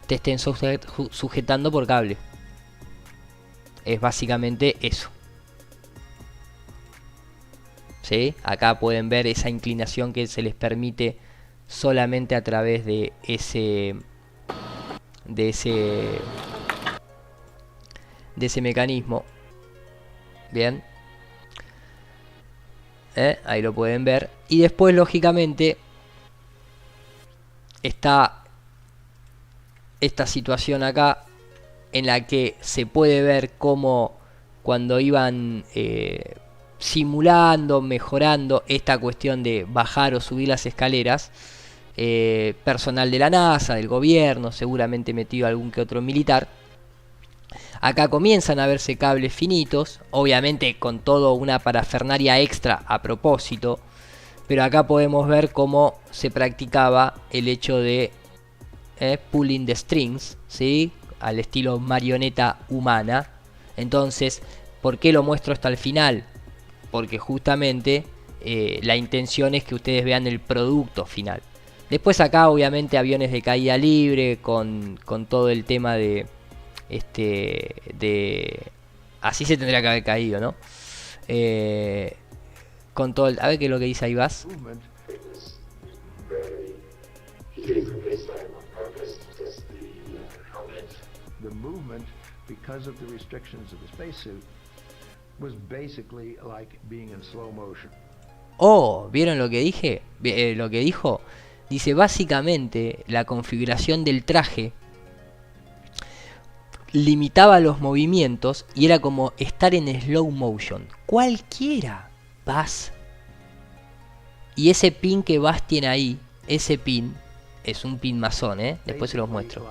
te estén sujetando por cable. Es básicamente eso. ¿Sí? Acá pueden ver esa inclinación que se les permite solamente a través de ese mecanismo. Bien. Ahí lo pueden ver. Y después, lógicamente, está esta situación acá en la que se puede ver cómo cuando iban simulando, mejorando esta cuestión de bajar o subir las escaleras, personal de la NASA, del gobierno, seguramente metido algún que otro militar, acá comienzan a verse cables finitos, obviamente con todo una parafernaria extra a propósito, pero acá podemos ver cómo se practicaba el hecho de pulling the strings, ¿sí?, al estilo marioneta humana. Entonces, ¿por qué lo muestro hasta el final? Porque justamente la intención es que ustedes vean el producto final. Después acá obviamente aviones de caída libre con todo el tema de así se tendría que haber caído, ¿no? Con todo el, a ver qué es lo que dice ahí vas. The movement, because of the restrictions of the spacesuit, was basically like being in slow motion. Oh, ¿vieron lo que dije? Lo que dijo. Dice, básicamente, la configuración del traje limitaba los movimientos y era como estar en slow motion. Cualquiera. Vas, Y ese pin que Bass tiene ahí, ese pin, es un pin masón, después se los muestro.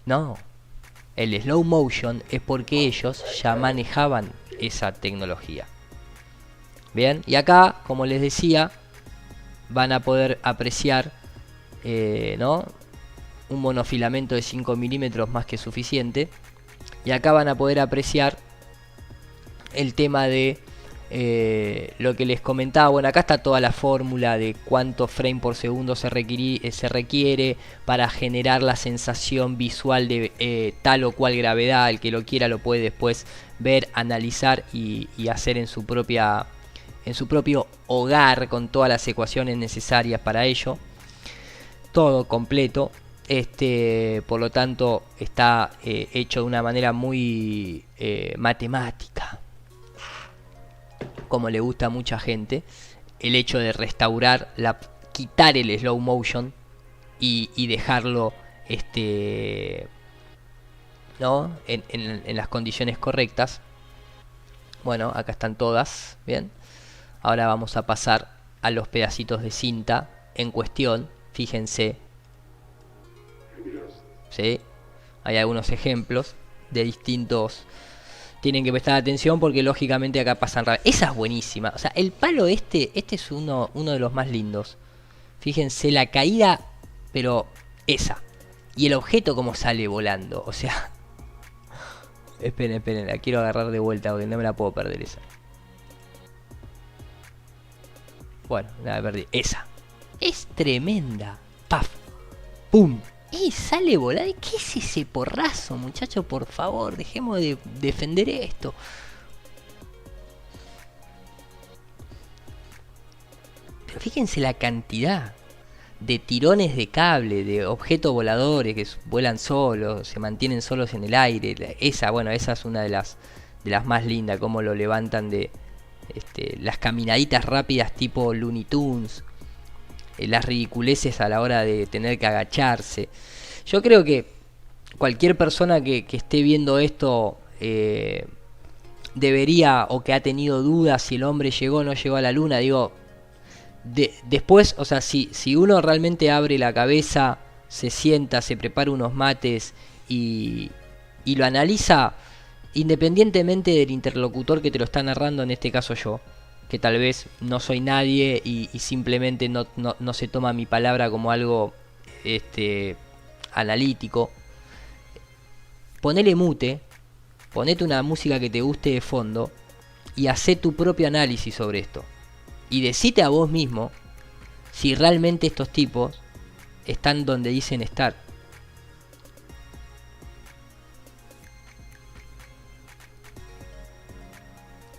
No, el slow motion es porque ellos ya manejaban esa tecnología. Bien, y acá, como les decía, van a poder apreciar, ¿no?, un monofilamento de 5 milímetros más que suficiente. Y acá van a poder apreciar el tema de lo que les comentaba. Bueno, acá está toda la fórmula de cuánto frame por segundo se requiere para generar la sensación visual de tal o cual gravedad. El que lo quiera lo puede después ver, analizar y hacer en su propio hogar con todas las ecuaciones necesarias para ello. Todo completo. Por lo tanto, está hecho de una manera muy matemática, como le gusta a mucha gente. El hecho de restaurar, quitar el slow motion y dejarlo ¿no?, en las condiciones correctas. Bueno, acá están todas, bien. Ahora vamos a pasar a los pedacitos de cinta en cuestión. Fíjense, ¿sí? Hay algunos ejemplos de distintos. Tienen que prestar atención porque lógicamente acá pasan rápido. Esa es buenísima. O sea, el palo este es uno de los más lindos. Fíjense la caída, pero esa. Y el objeto como sale volando. O sea, esperen, la quiero agarrar de vuelta porque no me la puedo perder esa. Bueno, la perdí. Esa. Es tremenda. Paf. Pum. Sale volando. ¿Qué es ese porrazo, muchachos? Por favor, dejemos de defender esto. Pero fíjense la cantidad de tirones de cable, de objetos voladores que vuelan solos, se mantienen solos en el aire. Esa es una de las más lindas, cómo lo levantan de las caminaditas rápidas tipo Looney Tunes. Las ridiculeces a la hora de tener que agacharse. Yo creo que cualquier persona que esté viendo esto debería, o que ha tenido dudas si el hombre llegó o no llegó a la luna, digo, después, o sea, si uno realmente abre la cabeza, se sienta, se prepara unos mates y lo analiza, independientemente del interlocutor que te lo está narrando, en este caso yo, que tal vez no soy nadie y simplemente no se toma mi palabra como algo analítico. Ponele mute, ponete una música que te guste de fondo y hacé tu propio análisis sobre esto. Y decite a vos mismo si realmente estos tipos están donde dicen estar.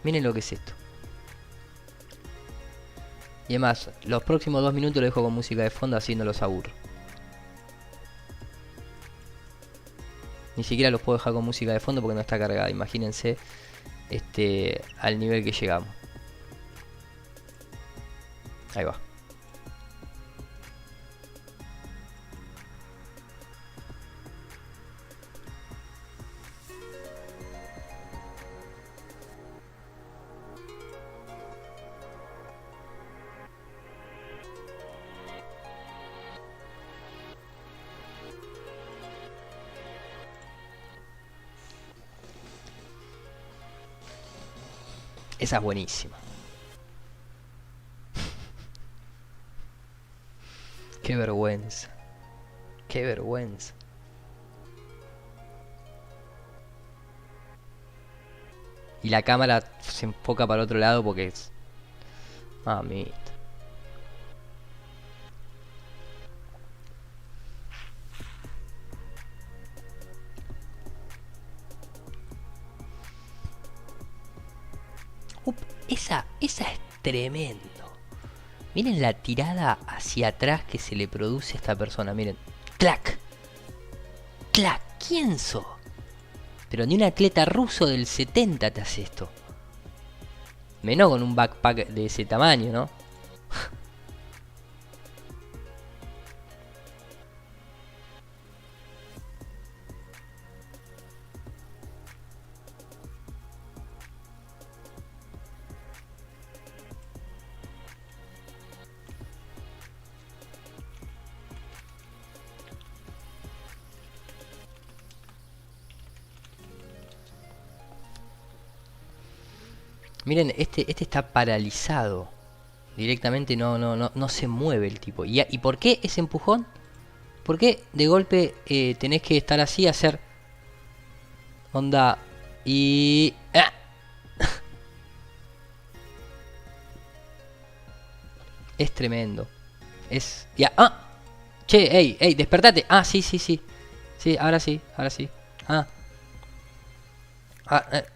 Miren lo que es esto. Y además, los próximos 2 minutos lo dejo con música de fondo, así no los aburro. Ni siquiera los puedo dejar con música de fondo porque no está cargada. Imagínense al nivel que llegamos. Ahí va. Esa es buenísima. Qué vergüenza. Qué vergüenza. Y la cámara se enfoca para el otro lado porque es... Mamita. Esa es tremendo. Miren la tirada hacia atrás que se le produce a esta persona. Miren. ¡Clac! ¡Clac! ¿Quién sos? Pero ni un atleta ruso del 70 te hace esto. Menos con un backpack de ese tamaño, ¿no? Miren, este está paralizado. Directamente no se mueve el tipo. ¿Y por qué ese empujón? ¿Por qué de golpe tenés que estar así, hacer onda y... ¡Ah! Es tremendo. Es... Ya. ¡Ah! Che, ey, despertate. Ah, sí. Sí, ahora sí. Ah.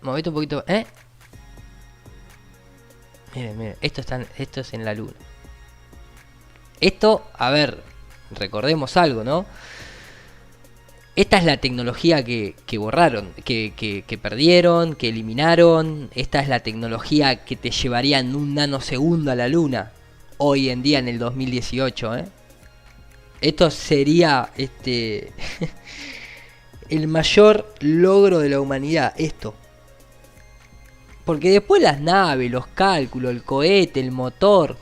Movete un poquito. Miren. Esto es en la luna. Esto, a ver, recordemos algo, ¿no? Esta es la tecnología que borraron, que perdieron, que eliminaron. Esta es la tecnología que te llevaría en un nanosegundo a la luna. Hoy en día, en el 2018, ¿eh? Esto sería el mayor logro de la humanidad, esto. Porque después las naves, los cálculos, el cohete, el motor,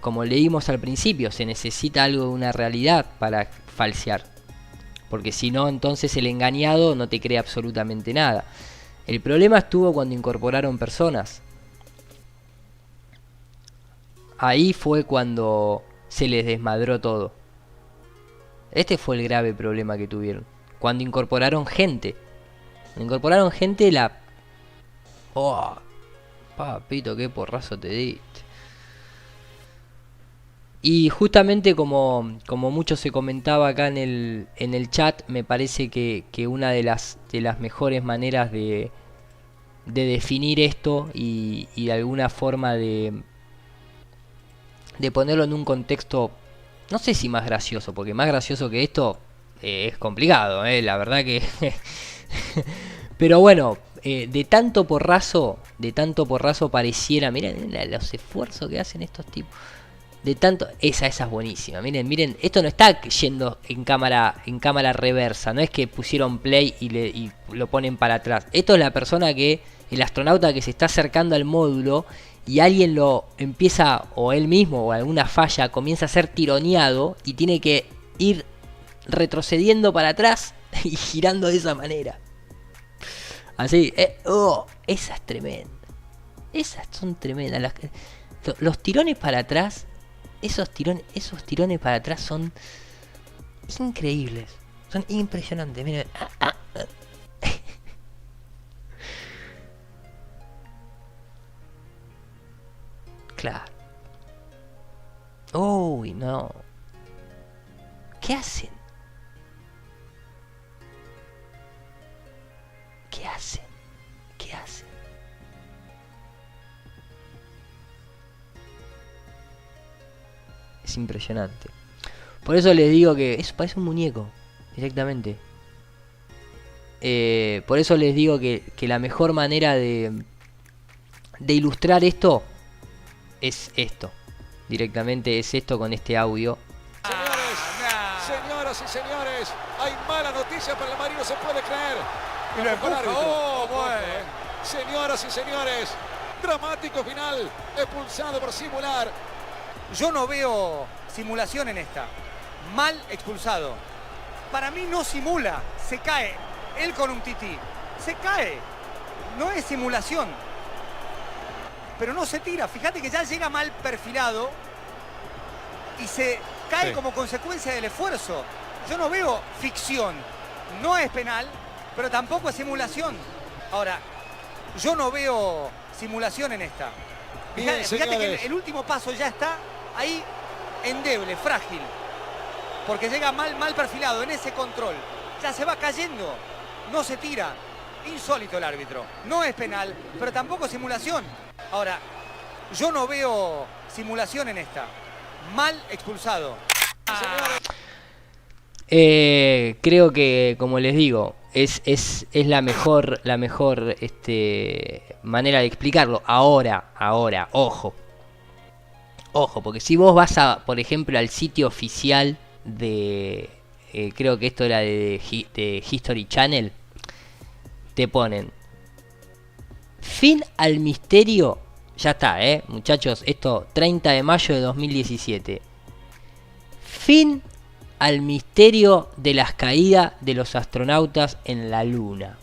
como leímos al principio, se necesita algo de una realidad para falsear. Porque si no, entonces el engañado no te cree absolutamente nada. El problema estuvo cuando incorporaron personas. Ahí fue cuando se les desmadró todo. Este fue el grave problema que tuvieron. Cuando incorporaron gente. Oh, papito, qué porrazo te diste. Y justamente como mucho se comentaba acá en el chat, me parece que una de las mejores maneras de definir esto y de alguna forma de ponerlo en un contexto, no sé si más gracioso, porque más gracioso que esto es complicado, la verdad que... Pero bueno, de tanto porrazo pareciera, miren los esfuerzos que hacen estos tipos. De tanto, esa es buenísima. Miren, esto no está yendo en cámara reversa, no es que pusieron play y lo ponen para atrás. Esto es la persona el astronauta que se está acercando al módulo y alguien lo empieza, o él mismo, o alguna falla, comienza a ser tironeado y tiene que ir retrocediendo para atrás y girando de esa manera. Así, esa es tremenda. Esas son tremendas. Los tirones para atrás, esos tirones para atrás son increíbles. Son impresionantes. Miren. Claro. Uy, no. ¿Qué hacen? ¿Qué hacen? Es impresionante. Por eso les digo que eso parece un muñeco, directamente. Por eso les digo que la mejor manera de ilustrar esto es esto. Directamente es esto con este audio. Señoras y señores, hay mala noticia para el Marino, se puede creer. Y lo empuja. Bueno. Señoras y señores, dramático final, expulsado por simular. Yo no veo simulación en esta. Mal expulsado. Para mí no simula, se cae. Él con un tití. Se cae. No es simulación. Pero no se tira. Fíjate que ya llega mal perfilado y se cae como consecuencia del esfuerzo. Yo no veo ficción. No es penal, pero tampoco es simulación. Ahora, yo no veo simulación en esta. Fíjate que el último paso ya está ahí endeble, frágil. Porque llega mal perfilado en ese control. Ya se va cayendo. No se tira. Insólito el árbitro. No es penal, pero tampoco es simulación. Ahora, yo no veo simulación en esta. Mal expulsado. Creo que, como les digo, es la mejor manera de explicarlo. Ahora, ojo, porque si vos vas por ejemplo, al sitio oficial de, creo que esto era de History Channel, te ponen fin al misterio. Ya está, muchachos, esto 30 de mayo de 2017. Fin al misterio de las caídas de los astronautas en la luna.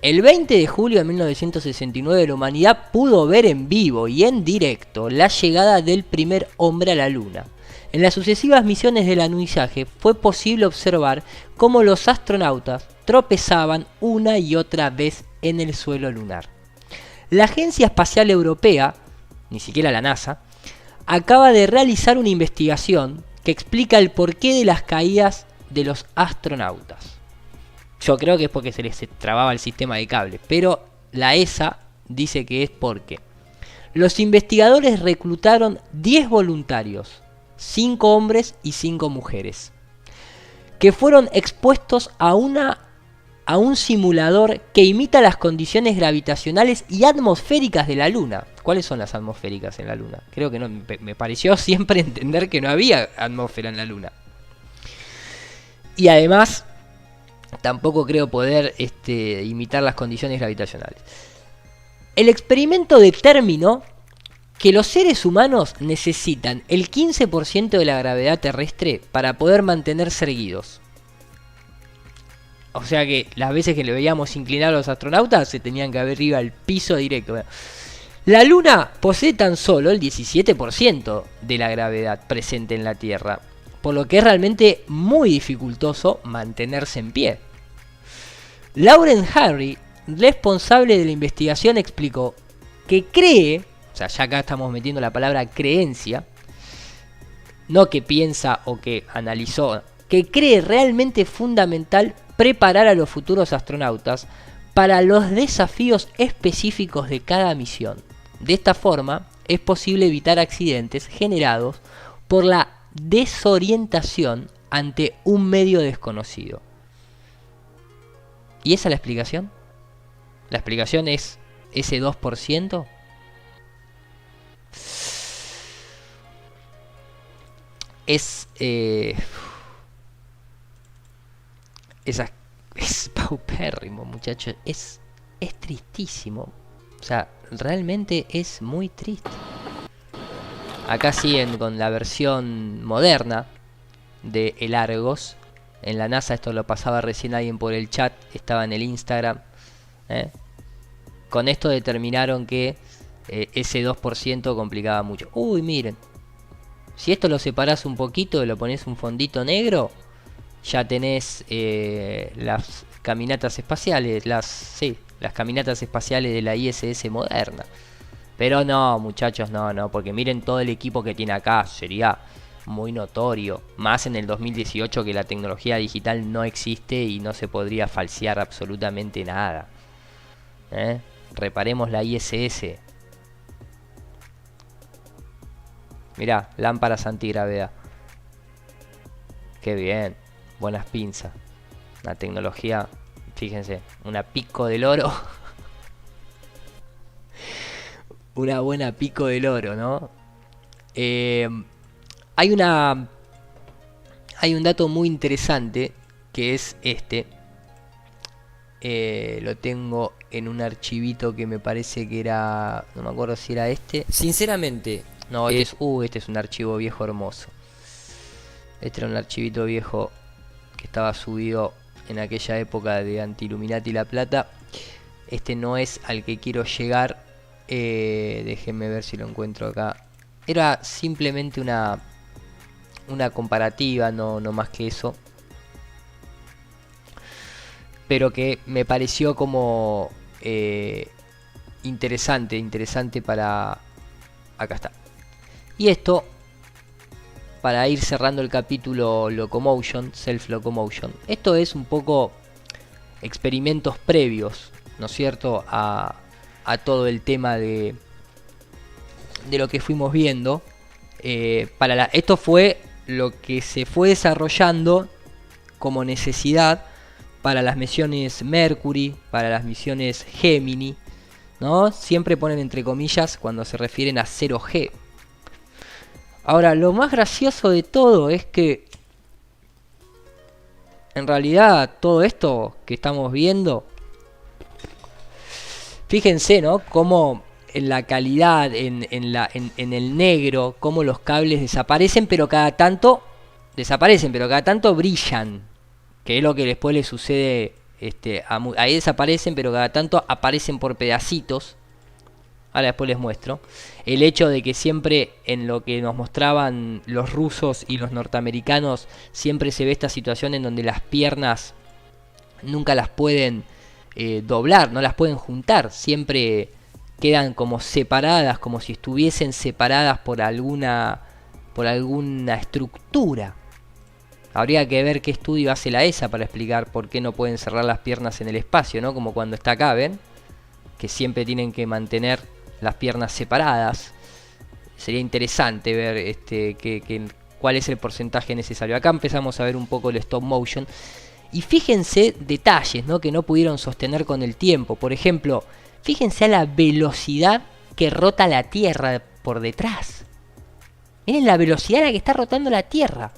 El 20 de julio de 1969 la humanidad pudo ver en vivo y en directo la llegada del primer hombre a la Luna. En las sucesivas misiones del alunizaje fue posible observar cómo los astronautas tropezaban una y otra vez en el suelo lunar. La Agencia Espacial Europea, ni siquiera la NASA, acaba de realizar una investigación que explica el porqué de las caídas de los astronautas. Yo creo que es porque se les trababa el sistema de cables, pero la ESA dice que es porque los investigadores reclutaron 10 voluntarios, 5 hombres y 5 mujeres, que fueron expuestos a un simulador que imita las condiciones gravitacionales y atmosféricas de la Luna. ¿Cuáles son las atmosféricas en la Luna? Creo que no, me pareció siempre entender que no había atmósfera en la Luna. Y además, tampoco creo poder imitar las condiciones gravitacionales. El experimento determinó que los seres humanos necesitan el 15% de la gravedad terrestre para poder mantenerse erguidos. O sea que las veces que le veíamos inclinar a los astronautas se tenían que haber ido al piso directo. La Luna posee tan solo el 17% de la gravedad presente en la Tierra, por lo que es realmente muy dificultoso mantenerse en pie. Lauren Harry, responsable de la investigación, explicó que cree, o sea, ya acá estamos metiendo la palabra creencia, no que piensa o que analizó, que cree realmente fundamental preparar a los futuros astronautas para los desafíos específicos de cada misión. De esta forma, es posible evitar accidentes generados por la desorientación ante un medio desconocido. ¿Y esa es la explicación? ¿La explicación es ese 2%? Es paupérrimo, muchachos. Es tristísimo. O sea, realmente es muy triste. Acá siguen con la versión moderna de el Argos. En la NASA esto lo pasaba recién alguien por el chat. Estaba en el Instagram. Con esto determinaron que ese 2% complicaba mucho. Uy, miren. Si esto lo separás un poquito y lo pones un fondito negro, ya tenés las caminatas espaciales, las caminatas espaciales de la ISS moderna. Pero no, muchachos, no, porque miren todo el equipo que tiene acá, sería muy notorio. Más en el 2018 que la tecnología digital no existe y no se podría falsear absolutamente nada. Reparemos la ISS. Mirá, lámparas antigravedad. Qué bien, buenas pinzas. Una tecnología, fíjense, una Pico del Oro. Una buena Pico del Oro, ¿no? Hay un dato muy interesante que es este. Lo tengo en un archivito que me parece que era, no me acuerdo si era este. Sinceramente, no, este es un archivo viejo hermoso. Este era un archivito viejo que estaba subido en aquella época de Anti-Illuminati La Plata. Este no es al que quiero llegar. Déjenme ver si lo encuentro acá. Era simplemente una comparativa, no más que eso. Pero que me pareció como interesante para... Acá está. Y esto, para ir cerrando el capítulo Locomotion, Self-Locomotion. Esto es un poco experimentos previos, ¿no es cierto?, a todo el tema de lo que fuimos viendo. Esto fue lo que se fue desarrollando como necesidad para las misiones Mercury, para las misiones Gemini, ¿no? Siempre ponen entre comillas cuando se refieren a 0G. Ahora, lo más gracioso de todo es que en realidad todo esto que estamos viendo, fíjense, ¿no? Cómo en la calidad, en el negro, cómo los cables desaparecen, pero cada tanto brillan. Que es lo que después le sucede ahí desaparecen, pero cada tanto aparecen por pedacitos. Ahora después les muestro. El hecho de que siempre en lo que nos mostraban los rusos y los norteamericanos, siempre se ve esta situación en donde las piernas nunca las pueden doblar, no las pueden juntar. Siempre quedan como separadas, como si estuviesen separadas por alguna estructura. Habría que ver qué estudio hace la ESA para explicar por qué no pueden cerrar las piernas en el espacio, ¿no? Como cuando está acá, ¿ven? Que siempre tienen que mantener las piernas separadas. Sería interesante ver cuál es el porcentaje necesario. Acá empezamos a ver un poco el stop motion. Y fíjense detalles, ¿no? Que no pudieron sostener con el tiempo. Por ejemplo, fíjense a la velocidad que rota la Tierra por detrás. Miren la velocidad a la que está rotando la Tierra.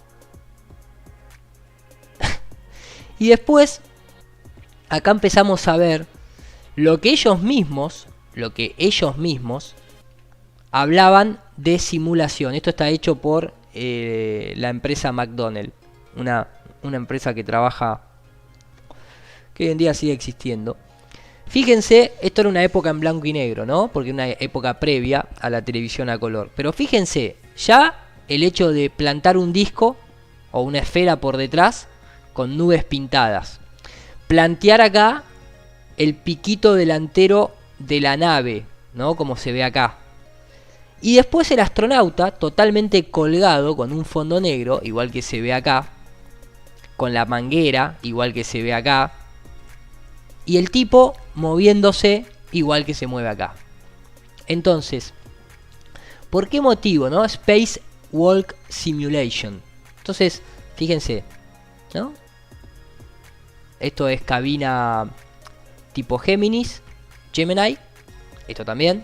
Y después, acá empezamos a ver lo que ellos mismos hablaban de simulación. Esto está hecho por la empresa McDonnell, una empresa que trabaja, que hoy en día sigue existiendo. Fíjense, esto era una época en blanco y negro, ¿no? Porque una época previa a la televisión a color. Pero fíjense, ya el hecho de plantar un disco o una esfera por detrás con nubes pintadas. Plantear acá el piquito delantero de la nave, ¿no? Como se ve acá. Y después el astronauta totalmente colgado con un fondo negro, igual que se ve acá. Con la manguera, igual que se ve acá. Y el tipo moviéndose, igual que se mueve acá. Entonces, ¿por qué motivo, no? Space Walk Simulation. Entonces, fíjense, ¿no? Esto es cabina tipo Gemini. Esto también.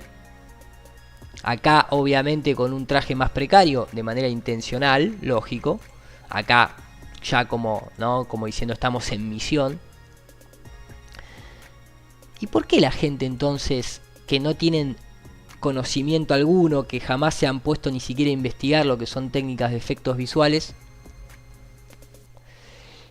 Acá obviamente con un traje más precario, de manera intencional, lógico. Acá ya como, ¿no? Como diciendo estamos en misión. ¿Y por qué la gente entonces que no tienen conocimiento alguno, que jamás se han puesto ni siquiera a investigar lo que son técnicas de efectos visuales,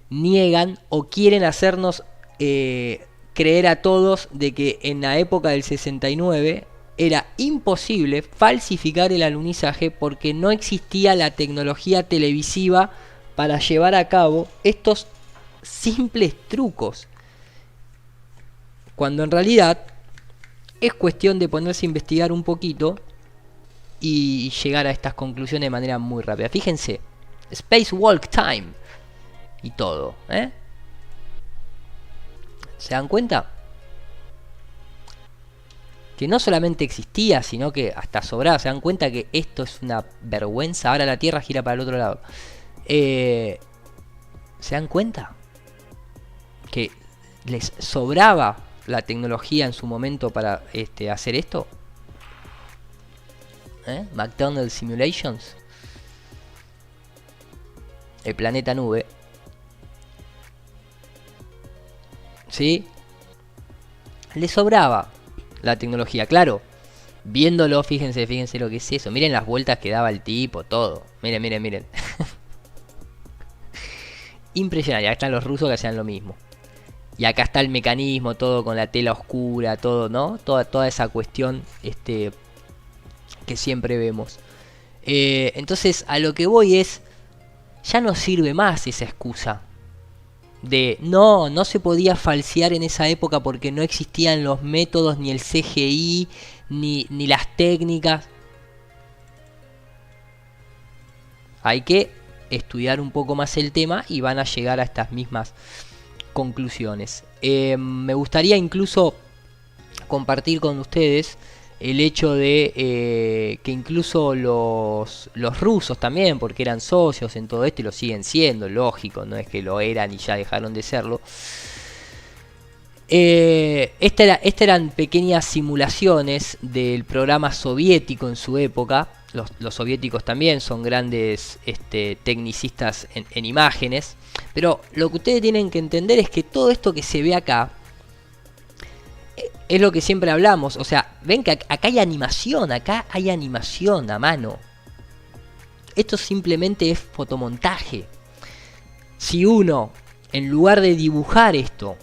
niegan o quieren hacernos creer a todos de que en la época del 69 era imposible falsificar el alunizaje porque no existía la tecnología televisiva para llevar a cabo estos simples trucos? Cuando en realidad es cuestión de ponerse a investigar un poquito y llegar a estas conclusiones de manera muy rápida. Fíjense, Spacewalk Time y todo, ¿eh? ¿Se dan cuenta? Que no solamente existía, sino que hasta sobraba. ¿Se dan cuenta que esto es una vergüenza? Ahora la Tierra gira para el otro lado. ¿Se dan cuenta? Que les sobraba la tecnología en su momento para hacer esto. McDonnell Simulations. El planeta nube. ¿Sí? Le sobraba la tecnología, claro. Viéndolo, fíjense lo que es eso. Miren las vueltas que daba el tipo, todo. Miren. Impresionante. Acá están los rusos que hacían lo mismo. Y acá está el mecanismo, todo con la tela oscura, todo, ¿no? Toda esa cuestión que siempre vemos. Entonces, a lo que voy es, ya no sirve más esa excusa de no se podía falsear en esa época porque no existían los métodos, ni el CGI, ni las técnicas. Hay que estudiar un poco más el tema y van a llegar a estas mismas conclusiones. Me gustaría incluso compartir con ustedes el hecho de que incluso los rusos también, porque eran socios en todo esto y lo siguen siendo, lógico, no es que lo eran y ya dejaron de serlo. Estas eran pequeñas simulaciones del programa soviético en su época. Los soviéticos también son grandes tecnicistas en imágenes. Pero lo que ustedes tienen que entender es que todo esto que se ve acá es lo que siempre hablamos. O sea, ven que acá hay animación a mano. Esto simplemente es fotomontaje. Si uno, en lugar de dibujar esto,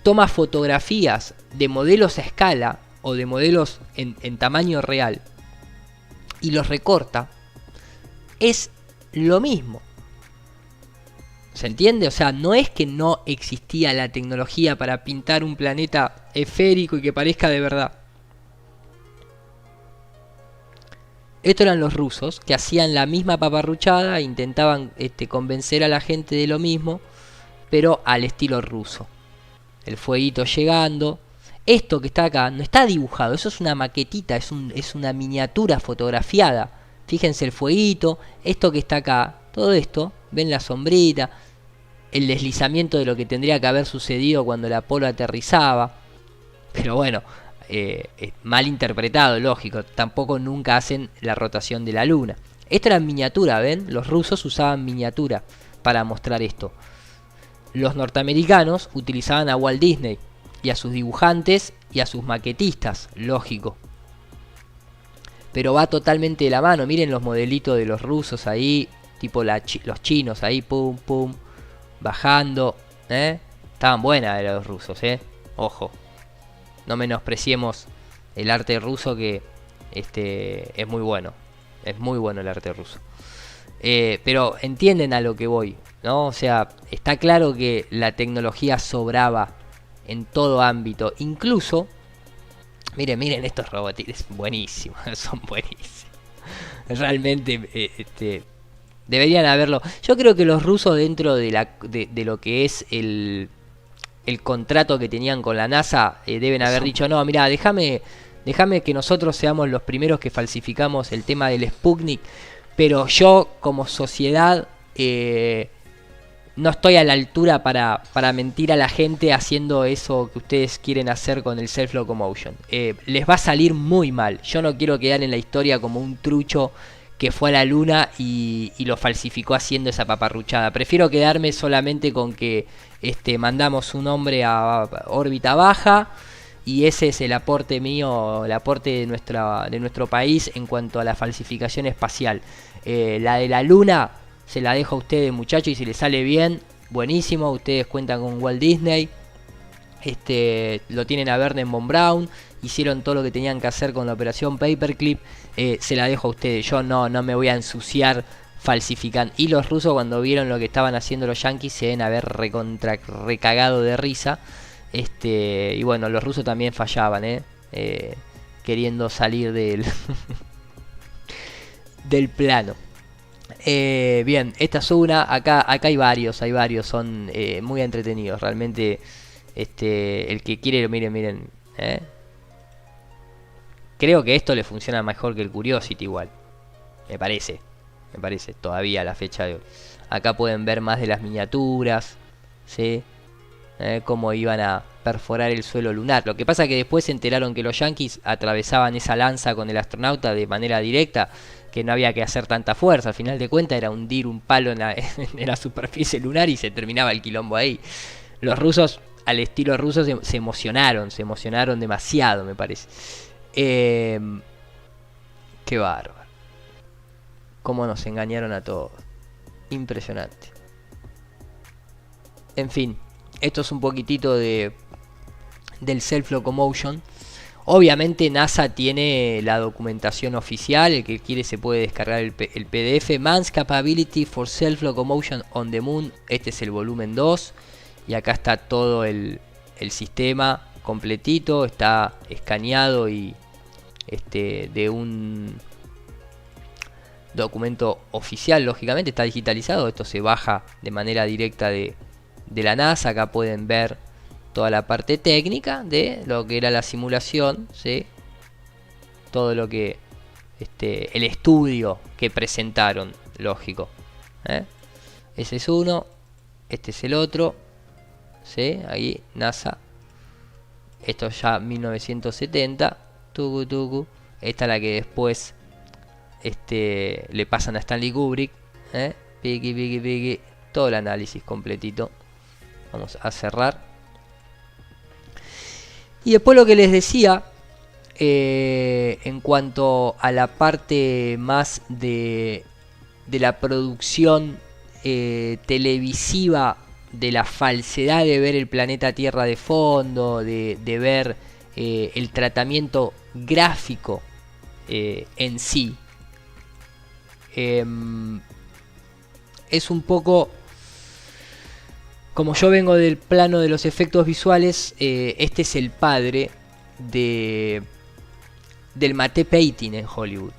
toma fotografías de modelos a escala o de modelos en tamaño real y los recorta, es lo mismo. ¿Se entiende? O sea, no es que no existía la tecnología para pintar un planeta esférico y que parezca de verdad. Estos eran los rusos, que hacían la misma paparruchada, intentaban convencer a la gente de lo mismo, pero al estilo ruso. El fueguito llegando. Esto que está acá no está dibujado, eso es una maquetita, es una miniatura fotografiada. Fíjense el fueguito, esto que está acá, todo esto, ven la sombrita, el deslizamiento de lo que tendría que haber sucedido cuando el Apolo aterrizaba. Pero bueno, mal interpretado, lógico, tampoco nunca hacen la rotación de la luna. Esto era en miniatura, ¿ven? Los rusos usaban miniatura para mostrar esto. Los norteamericanos utilizaban a Walt Disney y a sus dibujantes y a sus maquetistas, lógico. Pero va totalmente de la mano. Miren los modelitos de los rusos ahí, tipo los chinos ahí, pum, pum, bajando. Estaban buenas los rusos, ojo. No menospreciemos el arte ruso, que es muy bueno. Es muy bueno el arte ruso. Pero entienden a lo que voy, ¿no? O sea, está claro que la tecnología sobraba en todo ámbito. Incluso, miren estos robots, buenísimos, son buenísimos. Realmente, deberían haberlo. Yo creo que los rusos, dentro de lo que es el contrato que tenían con la NASA, deben haber dicho, no, mira, déjame que nosotros seamos los primeros que falsificamos el tema del Sputnik, pero yo como sociedad no estoy a la altura para mentir a la gente haciendo eso que ustedes quieren hacer con el self-locomotion. Les va a salir muy mal. Yo no quiero quedar en la historia como un trucho que fue a la luna y lo falsificó haciendo esa paparruchada. Prefiero quedarme solamente con que mandamos un hombre a órbita baja, y ese es el aporte mío, el aporte de nuestro país en cuanto a la falsificación espacial. La de la luna se la dejo a ustedes, muchachos, y si les sale bien, buenísimo. Ustedes cuentan con Walt Disney, lo tienen a Wernher von Braun, hicieron todo lo que tenían que hacer con la operación Paperclip. Se la dejo a ustedes, yo no me voy a ensuciar falsificando. Y los rusos, cuando vieron lo que estaban haciendo los yanquis, se deben haber recagado de risa. Y bueno, los rusos también fallaban, queriendo salir del del plano. Bien, esta es una. Acá hay varios, son muy entretenidos. Realmente, el que quiere, miren. Creo que esto le funciona mejor que el Curiosity igual. Me parece todavía a la fecha de hoy. Acá pueden ver más de las miniaturas, ¿sí? Cómo iban a perforar el suelo lunar. Lo que pasa es que después se enteraron que los yanquis atravesaban esa lanza con el astronauta de manera directa, que no había que hacer tanta fuerza. Al final de cuentas era hundir un palo en la superficie lunar y se terminaba el quilombo ahí. Los rusos, al estilo ruso, se emocionaron demasiado, me parece. Qué bárbaro. Cómo nos engañaron a todos. Impresionante. En fin, esto es un poquitito del self-locomotion. Obviamente NASA tiene la documentación oficial. El que quiere se puede descargar el PDF. Man's Capability for Self-Locomotion on the Moon. Este es el volumen 2. Y acá está todo el sistema completito. Está escaneado y de un documento oficial, lógicamente. Está digitalizado. Esto se baja de manera directa de la NASA. Acá pueden ver toda la parte técnica de lo que era la simulación, ¿sí? Todo lo que el estudio que presentaron, lógico, ese es uno, este es el otro, ¿sí? Ahí NASA, esto ya 1970, tucu. Esta es la que después le pasan a Stanley Kubrick, piqui, todo el análisis completito. Vamos a cerrar. Y después lo que les decía, en cuanto a la parte más de la producción televisiva de la falsedad de ver el planeta Tierra de fondo, de ver el tratamiento gráfico en sí. Es un poco, como yo vengo del plano de los efectos visuales, este es el padre del matte painting en Hollywood.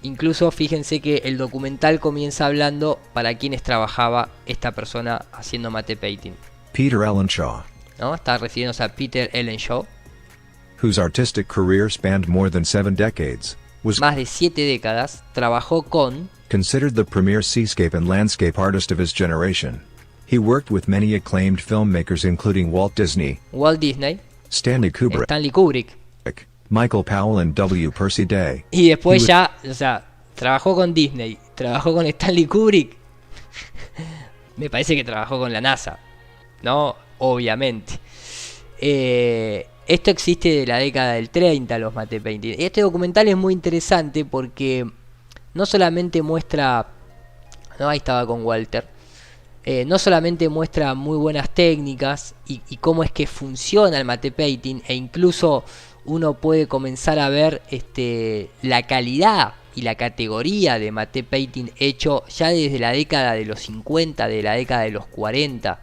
Incluso fíjense que el documental comienza hablando para quienes trabajaba esta persona haciendo matte painting, Peter Ellenshaw, ¿no? Está refiriéndose a Peter Ellenshaw, whose artistic career spanned more than 7 decades, was más de 7 décadas, trabajó con, considered the premier seascape and landscape artist of his generation. He worked with many acclaimed filmmakers including Walt Disney, Walt Disney, Stanley Kubrick, Stanley Kubrick, Michael Powell and W. Percy Day. y después He ya, o sea, trabajó con Disney, trabajó con Stanley Kubrick. Me parece que trabajó con la NASA, ¿no? Obviamente. Esto existe de la década del 30, los matte painting. Este documental es muy interesante porque no solamente muestra, no, ahí estaba con Walter, no solamente muestra muy buenas técnicas y cómo es que funciona el matte painting, e incluso uno puede comenzar a ver la calidad y la categoría de matte painting hecho ya desde la década de los 50, de la década de los 40.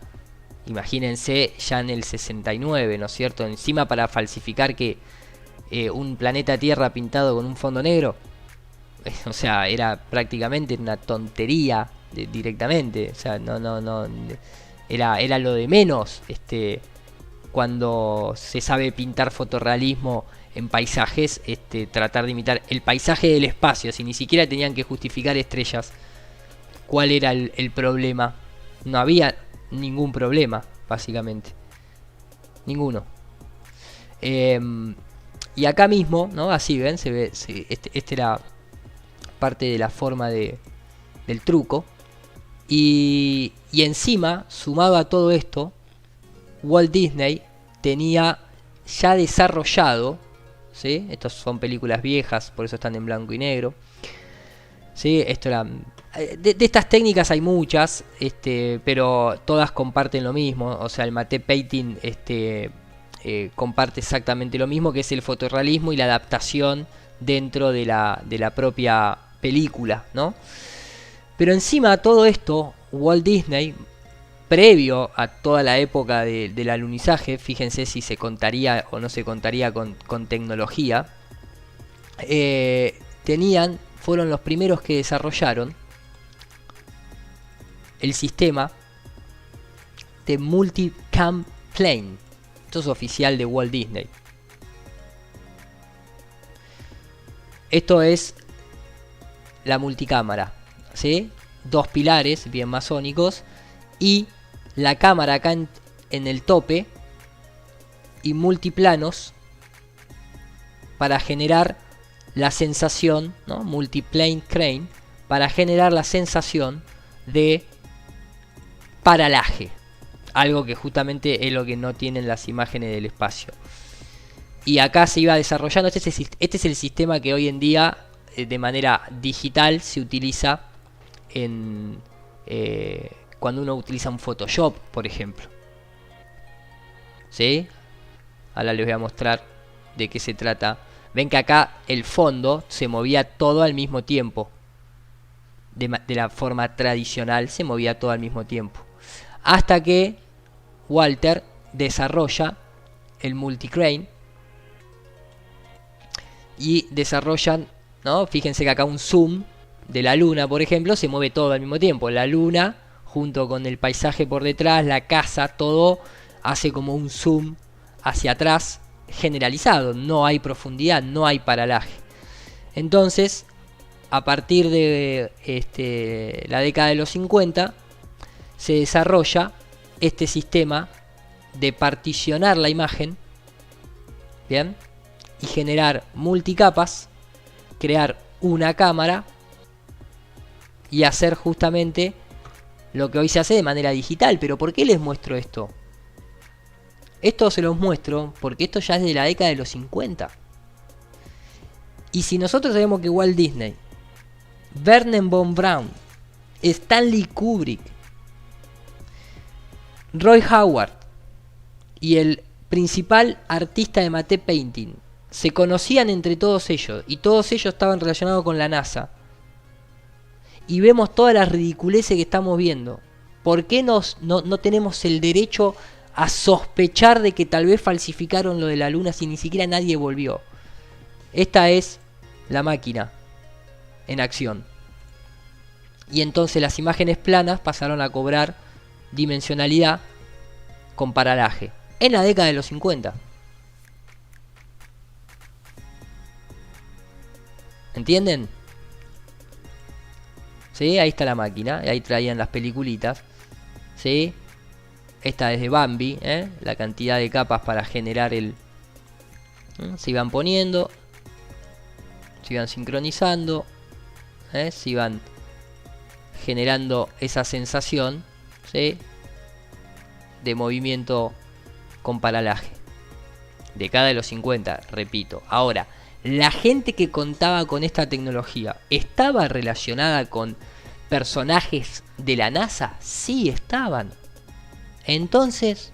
Imagínense ya en el 69, ¿no es cierto? Encima para falsificar que un planeta Tierra pintado con un fondo negro. O sea, era prácticamente una tontería directamente. O sea, no. Era lo de menos. Cuando se sabe pintar fotorrealismo en paisajes, tratar de imitar el paisaje del espacio, si ni siquiera tenían que justificar estrellas. ¿Cuál era el problema? No había ningún problema, básicamente. Ninguno. Y acá mismo, ¿no? Así ven, se ve. Este era parte de la forma del truco. Y encima, sumado a todo esto, Walt Disney tenía ya desarrollado, ¿sí? Estas son películas viejas, por eso están en blanco y negro, ¿sí? Esto era, de estas técnicas hay muchas, pero todas comparten lo mismo. O sea, el matte painting comparte exactamente lo mismo, que es el fotorrealismo y la adaptación dentro de la propia película, ¿no? Pero encima de todo esto, Walt Disney, previo a toda la época del alunizaje, fíjense si se contaría o no se contaría con tecnología, fueron los primeros que desarrollaron el sistema de Multicam Plane. Esto es oficial de Walt Disney. Esto es la multicámara, ¿sí? 2 pilares bien masónicos y la cámara acá en el tope y multiplanos para generar la sensación, ¿no? Multiplane crane, para generar la sensación de paralaje, algo que justamente es lo que no tienen las imágenes del espacio. Y acá se iba desarrollando, este es el sistema que hoy en día de manera digital se utiliza cuando uno utiliza un Photoshop, por ejemplo. ¿Sí? Ahora les voy a mostrar de qué se trata. Ven que acá el fondo se movía todo al mismo tiempo. De la forma tradicional se movía todo al mismo tiempo. Hasta que Walter desarrolla el multicrane. Y desarrollan, ¿no? Fíjense que acá un zoom de la luna, por ejemplo, se mueve todo al mismo tiempo. La luna, junto con el paisaje por detrás, la casa, todo hace como un zoom hacia atrás generalizado. No hay profundidad, no hay paralaje. Entonces, a partir de la década de los 50, se desarrolla este sistema de particionar la imagen, ¿bien? Y generar multicapas, crear una cámara y hacer justamente lo que hoy se hace de manera digital. Pero ¿por qué les muestro esto? Esto se los muestro porque esto ya es de la década de los 50. Y si nosotros sabemos que Walt Disney, Wernher von Braun, Stanley Kubrick Roy Howard y el principal artista de matte painting se conocían entre todos ellos, y todos ellos estaban relacionados con la NASA, y vemos todas las ridiculeces que estamos viendo, ¿por qué no tenemos el derecho a sospechar de que tal vez falsificaron lo de la Luna si ni siquiera nadie volvió? Esta es la máquina en acción. Y entonces las imágenes planas pasaron a cobrar dimensionalidad con paralaje en la década de los 50. ¿Entienden? ¿Sí? Ahí está la máquina, ahí traían las peliculitas. ¿Sí? Esta es de Bambi, la cantidad de capas para generar el... Se iban poniendo, se iban sincronizando, se iban generando esa sensación, ¿sí?, de movimiento con paralaje. Década de los 50, repito. Ahora, la gente que contaba con esta tecnología, ¿estaba relacionada con personajes de la NASA? Sí, estaban. Entonces,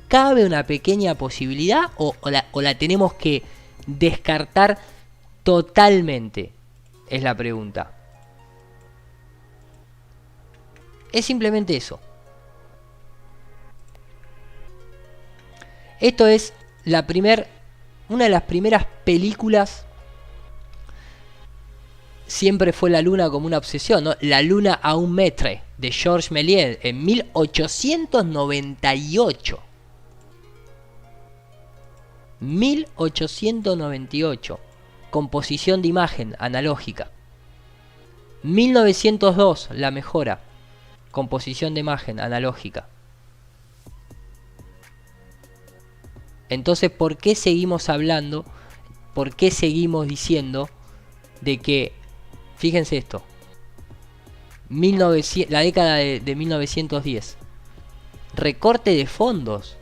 ¿cabe una pequeña posibilidad o la tenemos que descartar totalmente? Es la pregunta. Es simplemente eso. Esto es una de las primeras películas. Siempre fue la Luna como una obsesión, ¿no? La Luna a un metre, de Georges Méliès, en 1898. 1898. Composición de imagen analógica. 1902, la mejora. Composición de imagen analógica. Entonces, ¿por qué seguimos hablando? ¿Por qué seguimos diciendo de que, fíjense esto, la década de 1910, recorte de fondos?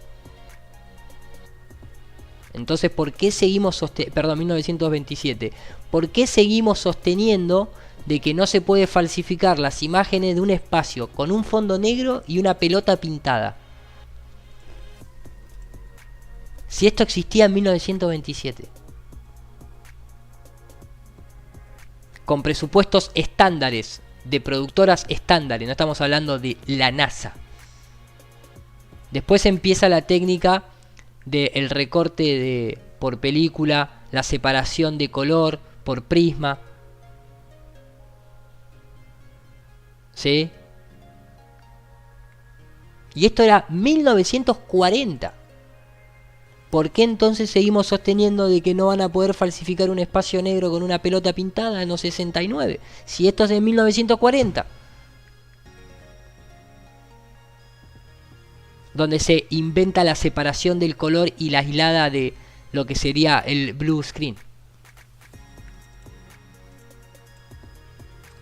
Entonces, ¿por qué seguimos 1927? ¿Por qué seguimos sosteniendo de que no se puede falsificar las imágenes de un espacio con un fondo negro y una pelota pintada? Si esto existía en 1927. Con presupuestos estándares, de productoras estándares, no estamos hablando de la NASA. Después empieza la técnica del recorte por película, la separación de color por prisma. ¿Sí? Y esto era 1940. ¿Por qué entonces seguimos sosteniendo de que no van a poder falsificar un espacio negro con una pelota pintada en los 69? Si esto es de 1940. Donde se inventa la separación del color y la aislada de lo que sería el blue screen.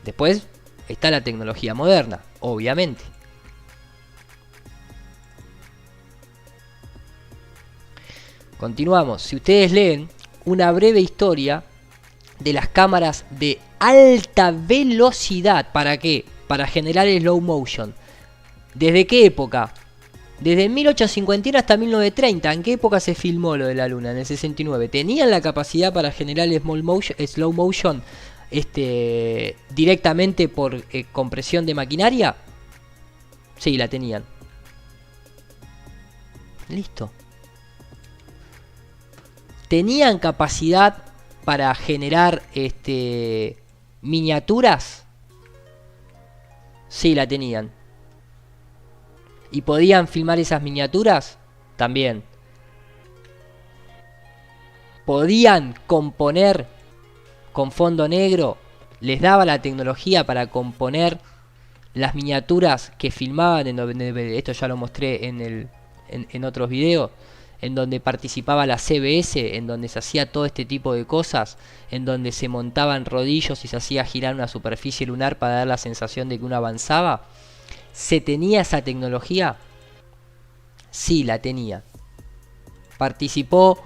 Después está la tecnología moderna, obviamente. Continuamos. Si ustedes leen una breve historia de las cámaras de alta velocidad, ¿para qué? Para generar slow motion. ¿Desde qué época? Desde 1851 hasta 1930. ¿En qué época se filmó lo de la Luna? En el 69. ¿Tenían la capacidad para generar slow motion directamente por compresión de maquinaria? Sí, la tenían. Listo. ¿Tenían capacidad para generar miniaturas? Sí, la tenían. ¿Y podían filmar esas miniaturas? También. ¿Podían componer con fondo negro? ¿Les daba la tecnología para componer las miniaturas que filmaban? Esto ya lo mostré en otros videos. En donde participaba la CBS, en donde se hacía todo este tipo de cosas, en donde se montaban rodillos y se hacía girar una superficie lunar para dar la sensación de que uno avanzaba. ¿Se tenía esa tecnología? Sí, la tenía. ¿Participó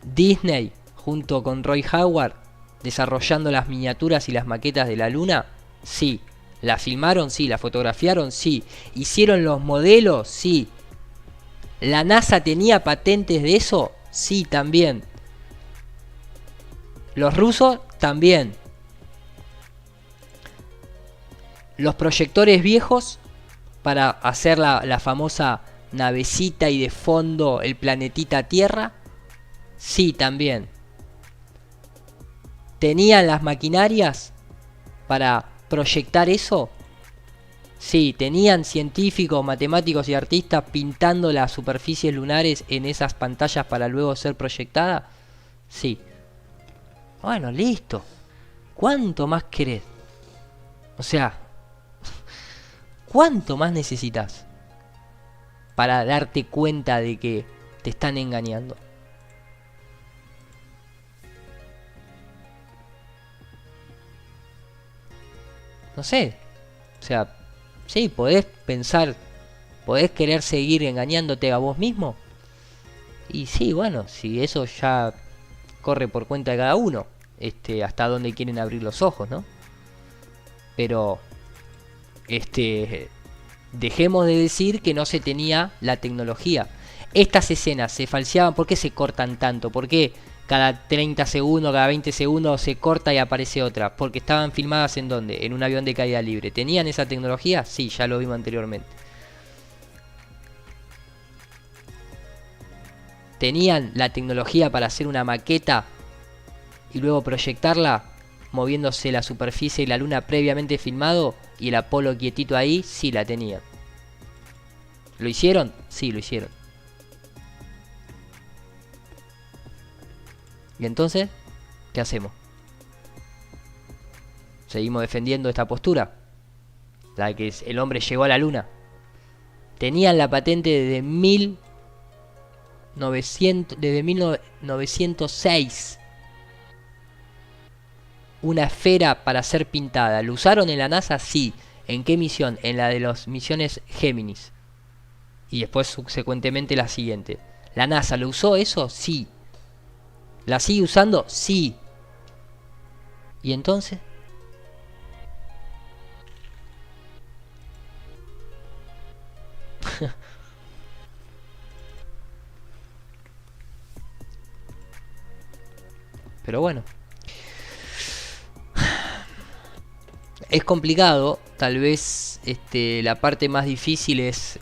Disney junto con Roy Howard desarrollando las miniaturas y las maquetas de la Luna? Sí, ¿La filmaron? Sí. ¿La fotografiaron? Sí. ¿Hicieron los modelos? Sí. ¿La NASA tenía patentes de eso? Sí, también. ¿Los rusos? También. ¿Los proyectores viejos para hacer la famosa navecita y de fondo el planetita Tierra? Sí, también. ¿Tenían las maquinarias para proyectar eso? Sí. ¿Tenían científicos, matemáticos y artistas pintando las superficies lunares en esas pantallas para luego ser proyectadas? Sí. Bueno, listo. ¿Cuánto más querés? O sea, ¿cuánto más necesitas para darte cuenta de que te están engañando? No sé. O sea, sí, podés pensar, podés querer seguir engañándote a vos mismo. Y sí, bueno, si eso ya corre por cuenta de cada uno, hasta dónde quieren abrir los ojos, ¿no? Pero, dejemos de decir que no se tenía la tecnología. Estas escenas se falseaban. ¿Por qué se cortan tanto? ¿Por qué cada 30 segundos, cada 20 segundos se corta y aparece otra? Porque estaban filmadas ¿en dónde? En un avión de caída libre. ¿Tenían esa tecnología? Sí, ya lo vimos anteriormente. ¿Tenían la tecnología para hacer una maqueta y luego proyectarla moviéndose la superficie y la luna previamente filmado y el Apolo quietito ahí? Sí, la tenían. ¿Lo hicieron? Sí, lo hicieron. ¿Y entonces? ¿Qué hacemos? ¿Seguimos defendiendo esta postura? La de que el hombre llegó a la luna. Tenían la patente desde 1906. Una esfera para ser pintada. ¿Lo usaron en la NASA? Sí. ¿En qué misión? En la de las misiones Géminis. Y después subsecuentemente la siguiente. ¿La NASA lo usó eso? Sí. ¿La sigue usando? Sí. ¿Y entonces? Pero bueno. Es complicado. Tal vez la parte más difícil es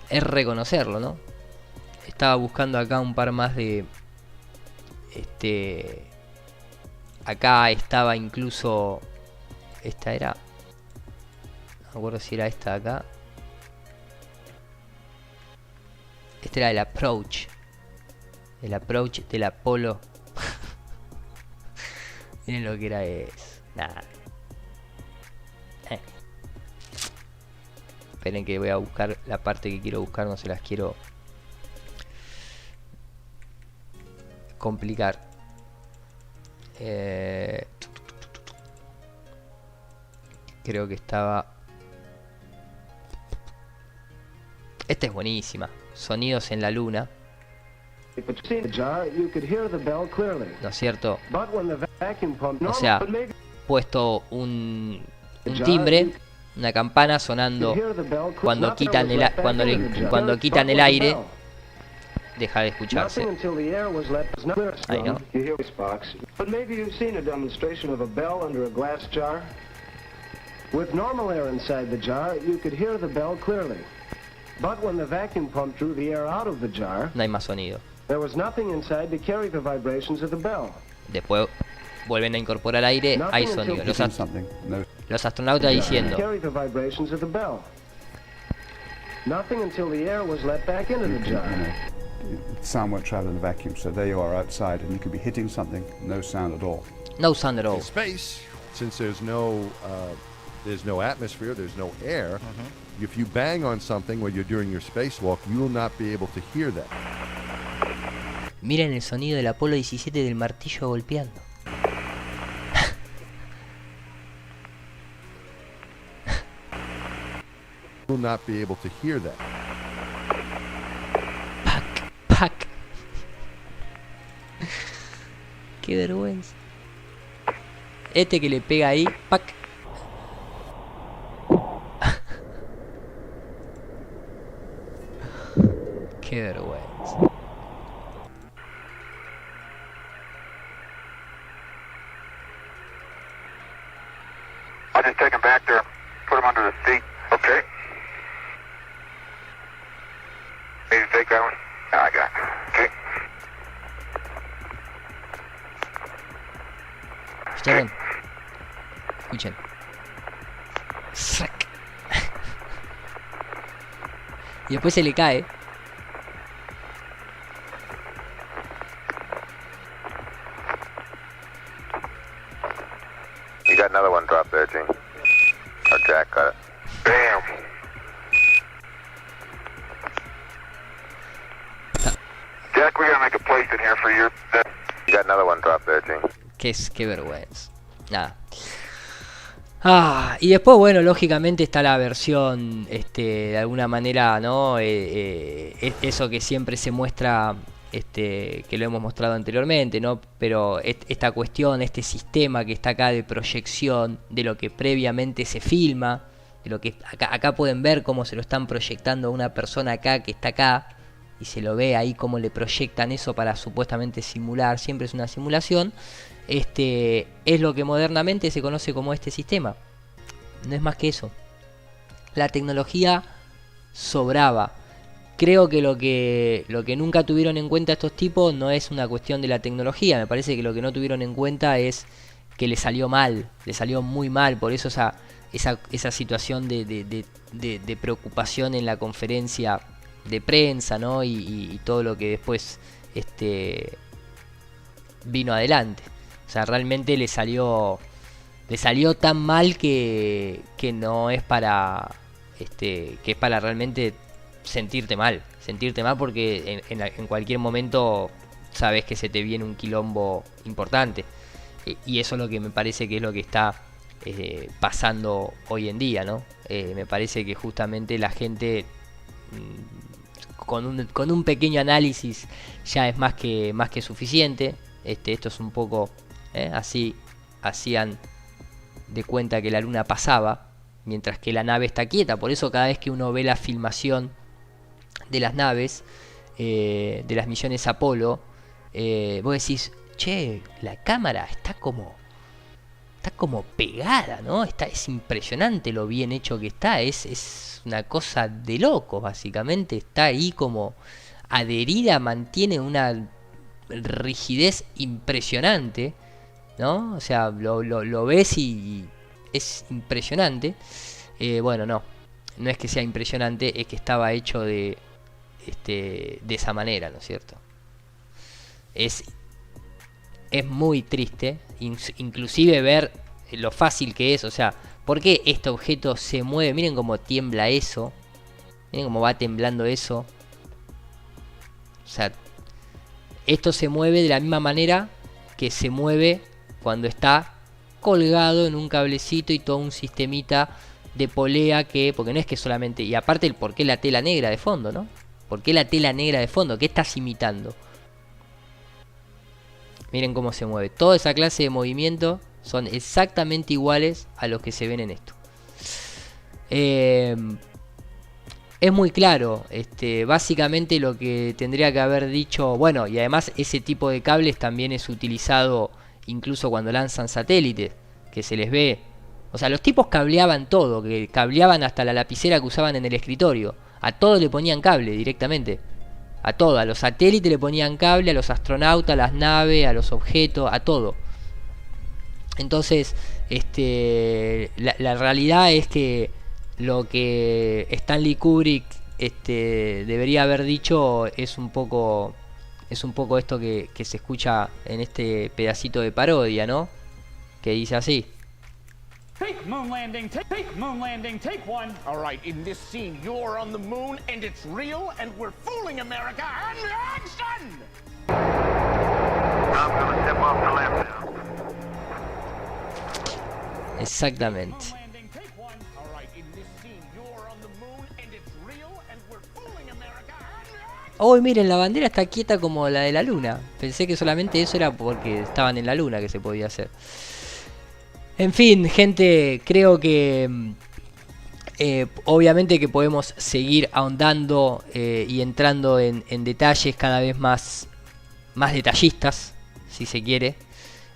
reconocerlo, ¿no? Estaba buscando acá un par más de... Acá estaba incluso... Esta era... No me acuerdo si era esta de acá. Este era el approach. El approach del Apolo. Miren lo que era eso. Nada. Esperen que voy a buscar la parte que quiero buscar. No se las quiero complicar. Creo que estaba... Esta es buenísima. Sonidos en la luna. ¿No es cierto? O sea, puesto un timbre, una campana sonando cuando quitan cuando quitan el aire. Deja de escucharse. Ahí, ¿no? With normal air inside the jar, you could hear the bell clearly. But when the vacuum pump drew the air out of the jar, no hay más sonido. There was nothing inside to carry the vibrations of the bell. Después vuelven a incorporar aire, hay sonido. Los astronautas diciendo. Nothing until the air was let back into the jar. Sound won't travel in a vacuum, so there you are outside, and you could be hitting something, no sound at all. No sound at all. In space, since there's no atmosphere, there's no air. If you bang on something when you're doing your spacewalk, you will not be able to hear that. Miren el sonido del Apolo 17 del martillo golpeando. You will not be able to hear that. Pac. Qué vergüenza. Este que le pega ahí, ¡pac! Qué vergüenza. I'll just take him back there, put him under the seat. Okay. Need to take that one? I got it. Okay. ¿Escucharon? Escuchen. ¡Sac! Y después se le cae. You got another one drop there, Gene. Or Jack got it. Bam! Jack, we gotta make a place in here for you. You got another one drop there, Gene. Qué vergüenza. Nada. Y después, bueno, lógicamente está la versión, de alguna manera, ¿no? Eso que siempre se muestra, que lo hemos mostrado anteriormente, ¿no? Pero esta cuestión, este sistema que está acá de proyección, de lo que previamente se filma, de lo que acá pueden ver cómo se lo están proyectando a una persona acá que está acá, y se lo ve ahí cómo le proyectan eso para supuestamente simular, siempre es una simulación. Es lo que modernamente se conoce como este sistema. No es más que eso. La tecnología sobraba. Creo que lo que nunca tuvieron en cuenta estos tipos no es una cuestión de la tecnología. Me parece que lo que no tuvieron en cuenta es que le salió mal, le salió muy mal. Por eso esa situación de preocupación en la conferencia de prensa, ¿no? Y todo lo que después vino adelante. O sea, realmente le salió tan mal que no es para que es para realmente sentirte mal porque en cualquier momento sabes que se te viene un quilombo importante, y eso es lo que me parece que es lo que está pasando hoy en día, ¿no? Me parece que justamente la gente con un pequeño análisis ya es más que suficiente. Esto es un poco así hacían de cuenta que la luna pasaba mientras que la nave está quieta. Por eso cada vez que uno ve la filmación de las naves, de las misiones Apolo, vos decís, che, la cámara está como pegada, ¿no? Es impresionante lo bien hecho que está. Es una cosa de loco, básicamente. Está ahí como adherida, mantiene una rigidez impresionante, ¿no? O sea, lo ves y es impresionante. Bueno, no es que sea impresionante, es que estaba hecho de esa manera, ¿no es cierto? Es muy triste, inclusive ver lo fácil que es. O sea, ¿por qué este objeto se mueve? Miren cómo tiembla eso, miren cómo va temblando eso. O sea, esto se mueve de la misma manera que se mueve cuando está colgado en un cablecito y todo un sistemita de polea porque no es que solamente... Y aparte el por qué la tela negra de fondo, ¿no? ¿Por qué la tela negra de fondo? ¿Qué estás imitando? Miren cómo se mueve. Toda esa clase de movimiento son exactamente iguales a los que se ven en esto. Es muy claro, básicamente lo que tendría que haber dicho, bueno, y además ese tipo de cables también es utilizado incluso cuando lanzan satélites, que se les ve, o sea, los tipos cableaban todo, que cableaban hasta la lapicera que usaban en el escritorio, a todo le ponían cable directamente, a todo, a los satélites le ponían cable, a los astronautas, a las naves, a los objetos, a todo. Entonces, la realidad es que lo que Stanley Kubrick debería haber dicho es un poco esto que se escucha en este pedacito de parodia, ¿no? Que dice así. Take moon landing, take moon landing, take one. All right, in this scene, you're on the moon and it's real and we're fooling America and action! I'm gonna step off the left now. Exactamente. Oh, miren, la bandera está quieta como la de la luna. Pensé que solamente eso era porque estaban en la luna que se podía hacer. En fin, gente, creo que obviamente que podemos seguir ahondando y entrando en detalles cada vez más detallistas, si se quiere.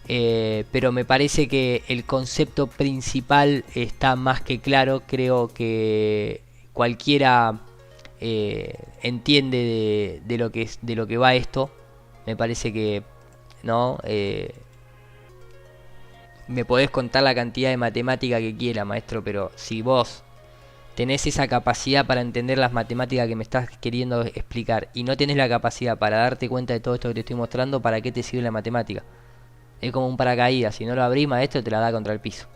Pero me parece que el concepto principal está más que claro. Creo que cualquiera entiende de lo que va esto. Me parece que no me podés contar la cantidad de matemática que quiera, maestro, pero si vos tenés esa capacidad para entender las matemáticas que me estás queriendo explicar y no tenés la capacidad para darte cuenta de todo esto que te estoy mostrando, ¿para qué te sirve la matemática? Es como un paracaídas, si no lo abrís, maestro, te la da contra el piso.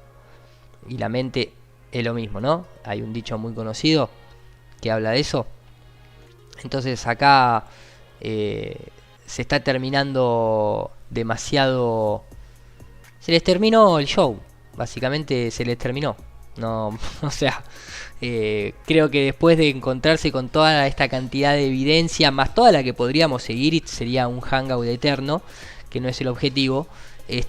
Y la mente es lo mismo, ¿no? Hay un dicho muy conocido que habla de eso. Entonces acá se está terminando demasiado... Se les terminó el show, básicamente se les terminó. No, o sea, creo que después de encontrarse con toda esta cantidad de evidencia, más toda la que podríamos seguir, sería un hangout eterno, que no es el objetivo, es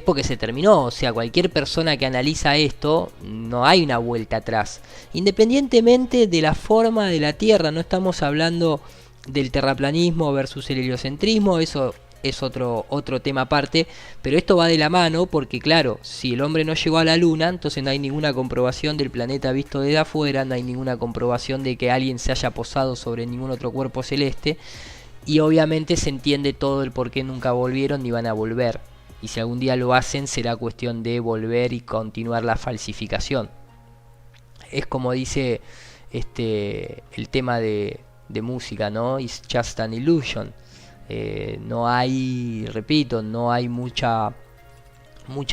porque se terminó. O sea, cualquier persona que analiza esto, no hay una vuelta atrás. Independientemente de la forma de la Tierra, no estamos hablando del terraplanismo versus el heliocentrismo, eso es otro tema aparte, pero esto va de la mano porque claro, si el hombre no llegó a la luna, entonces no hay ninguna comprobación del planeta visto desde afuera, no hay ninguna comprobación de que alguien se haya posado sobre ningún otro cuerpo celeste, y obviamente se entiende todo el por qué nunca volvieron ni van a volver, y si algún día lo hacen será cuestión de volver y continuar la falsificación. Es como dice el tema de música, ¿no? It's just an illusion. No hay, repito, no hay mucha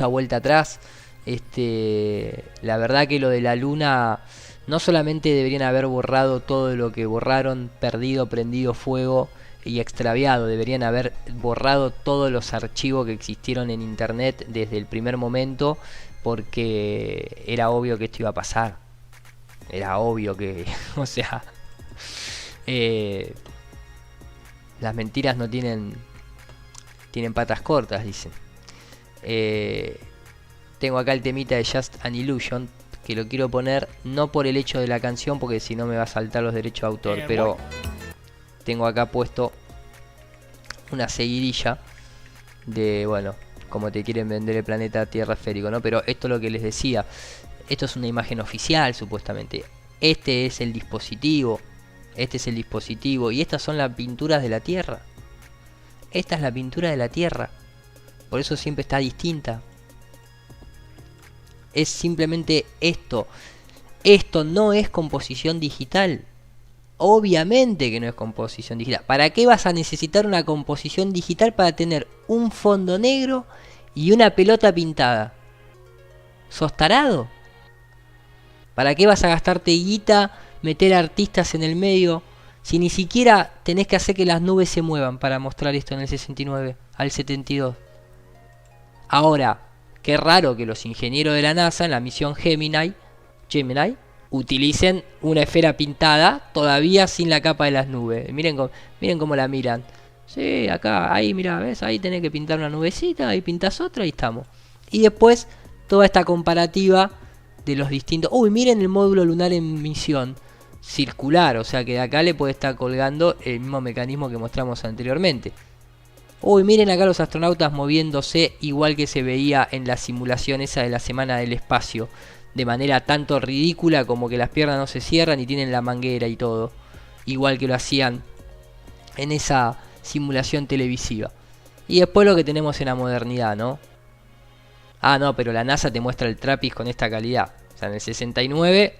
vuelta atrás. La verdad que lo de la luna, no solamente deberían haber borrado todo lo que borraron, perdido, prendido fuego y extraviado, deberían haber borrado todos los archivos que existieron en internet desde el primer momento, porque era obvio que esto iba a pasar. Era obvio que, o sea, las mentiras no tienen patas cortas, dicen. Tengo acá el temita de Just an Illusion, que lo quiero poner no por el hecho de la canción, porque si no me va a saltar los derechos de autor, pero tengo acá puesto una seguidilla de, bueno, como te quieren vender el planeta Tierra esférico, ¿no? Pero esto es lo que les decía, esto es una imagen oficial supuestamente, este es el dispositivo y estas son las pinturas de la Tierra. Esta es la pintura de la Tierra. Por eso siempre está distinta. Es simplemente esto. Esto no es composición digital. Obviamente que no es composición digital. ¿Para qué vas a necesitar una composición digital para tener un fondo negro y una pelota pintada? ¿Sos tarado? ¿Para qué vas a gastarte guita, meter artistas en el medio, si ni siquiera tenés que hacer que las nubes se muevan para mostrar esto en el 69 al 72? Ahora, qué raro que los ingenieros de la NASA en la misión Gemini utilicen una esfera pintada todavía sin la capa de las nubes. Miren cómo la miran. Sí, acá, ahí, mira, ¿ves? Ahí tenés que pintar una nubecita, ahí pintas otra y estamos. Y después toda esta comparativa de los distintos... Uy, miren el módulo lunar en misión circular, o sea que de acá le puede estar colgando el mismo mecanismo que mostramos anteriormente. Uy, miren acá los astronautas moviéndose igual que se veía en la simulación esa de la semana del espacio, de manera tanto ridícula como que las piernas no se cierran y tienen la manguera y todo, igual que lo hacían en esa simulación televisiva. Y después lo que tenemos en la modernidad, ¿no? Ah, no, pero la NASA te muestra el TRAPPIST con esta calidad. O sea, en el 69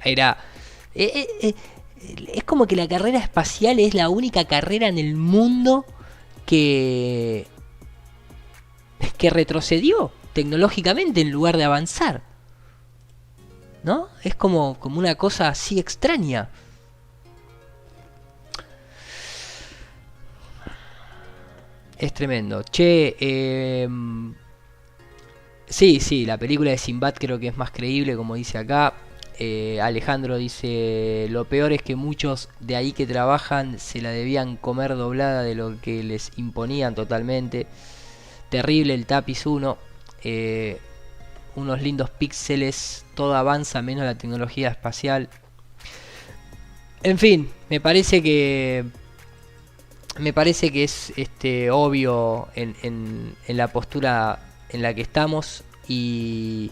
era... es como que la carrera espacial es la única carrera en el mundo que retrocedió tecnológicamente en lugar de avanzar, ¿no? Es como una cosa así extraña. Es tremendo. Che, sí, la película de Sinbad creo que es más creíble, como dice acá. Alejandro dice, lo peor es que muchos de ahí que trabajan se la debían comer doblada de lo que les imponían totalmente. Terrible el Tapiz 1. unos lindos píxeles, todo avanza menos la tecnología espacial. En fin, me parece que es obvio en la postura en la que estamos, y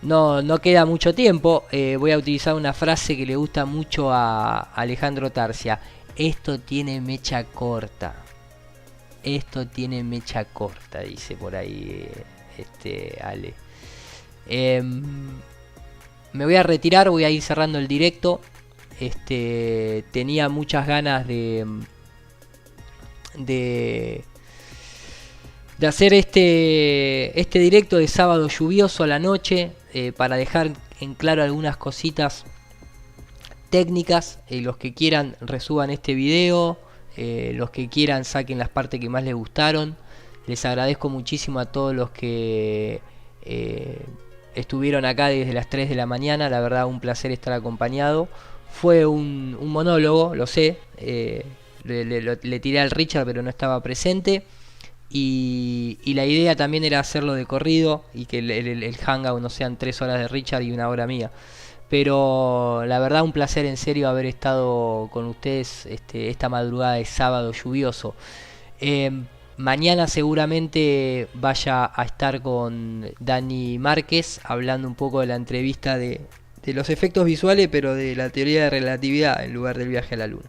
no queda mucho tiempo. Voy a utilizar una frase que le gusta mucho a Alejandro Tarsia: esto tiene mecha corta. Esto tiene mecha corta, dice por ahí Ale. Me voy a retirar, voy a ir cerrando el directo. Tenía muchas ganas de hacer este directo de sábado lluvioso a la noche, para dejar en claro algunas cositas técnicas. Los que quieran resuban este video, los que quieran saquen las partes que más les gustaron. Les agradezco muchísimo a todos los que estuvieron acá desde las 3 de la mañana. La verdad, un placer estar acompañado. Fue un monólogo, lo sé. Le tiré al Richard, pero no estaba presente. Y la idea también era hacerlo de corrido y que el hangout no sean 3 horas de Richard y 1 hora mía. Pero la verdad, un placer en serio haber estado con ustedes esta madrugada de sábado lluvioso. Mañana seguramente vaya a estar con Dani Márquez hablando un poco de la entrevista de los efectos visuales, pero de la teoría de relatividad en lugar del viaje a la luna.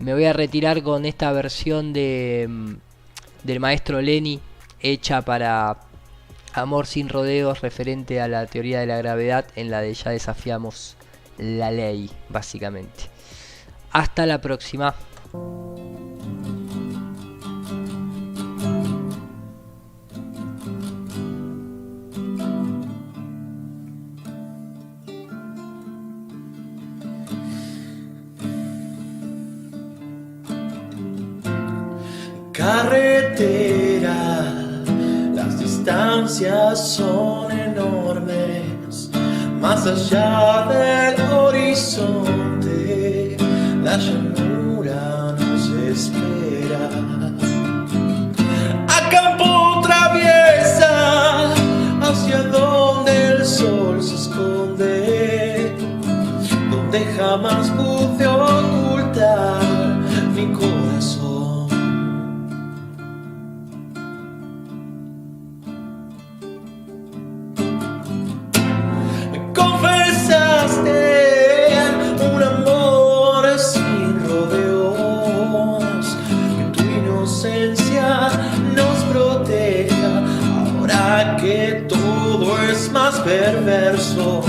Me voy a retirar con esta versión del maestro Lenny, hecha para Amor sin rodeos, referente a la teoría de la gravedad, en la de Ya desafiamos la ley, básicamente. Hasta la próxima. Carretera, las distancias son enormes, más allá del horizonte, la llanura nos espera. A campo traviesa, hacia donde el sol se esconde, donde jamás pude ocultar mi corazón. Un amor sin rodeos, que tu inocencia nos proteja, ahora que todo es más perverso.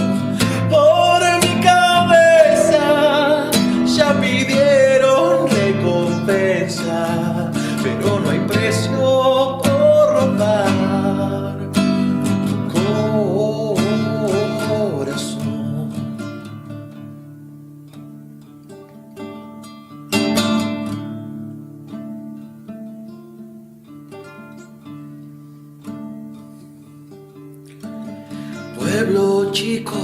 Por mi cabeza ya pidieron recompensa, pero no hay precio por robar tu corazón. Pueblo chico,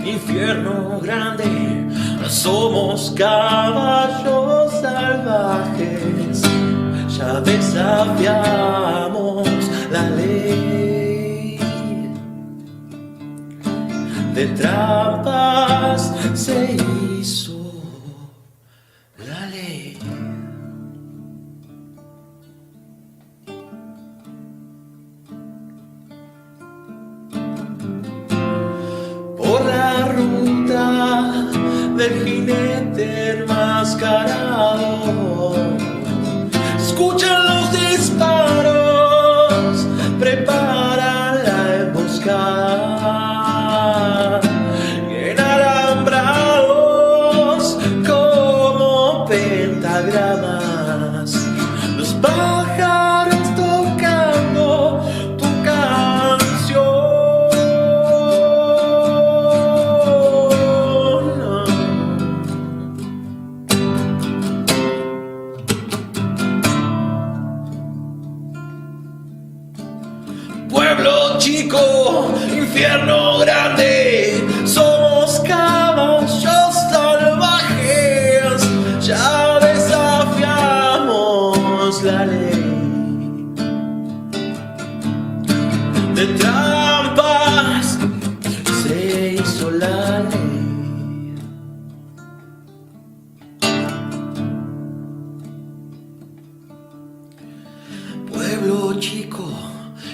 infierno grande, somos caballos salvajes, ya desafiamos la ley. De trampas se hizo la ley. Por la ruta del jinete enmascarado, escuchan los disparos, preparan la emboscada, en alambrados como pentagramas, los pájaros tocando tu canción. Pueblo chico, infierno grande, somos caballos salvajes, ya desafiamos la ley. Cielo chico,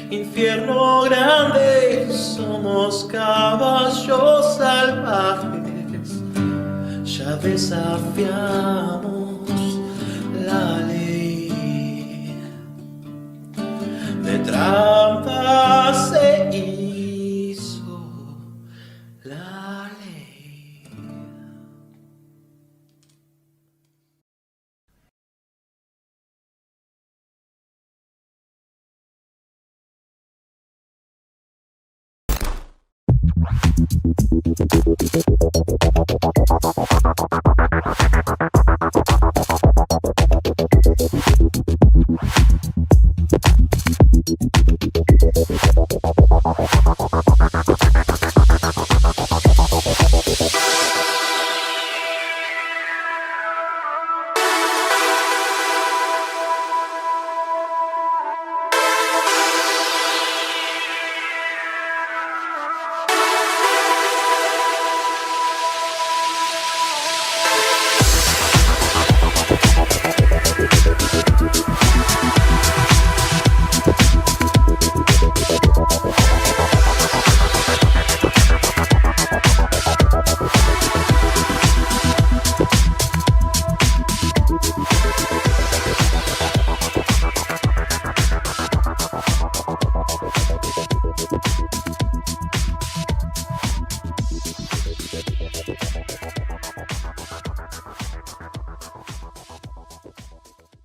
infierno grande, somos caballos salvajes, ya desafiamos la ley. De trampa se hizo la ley.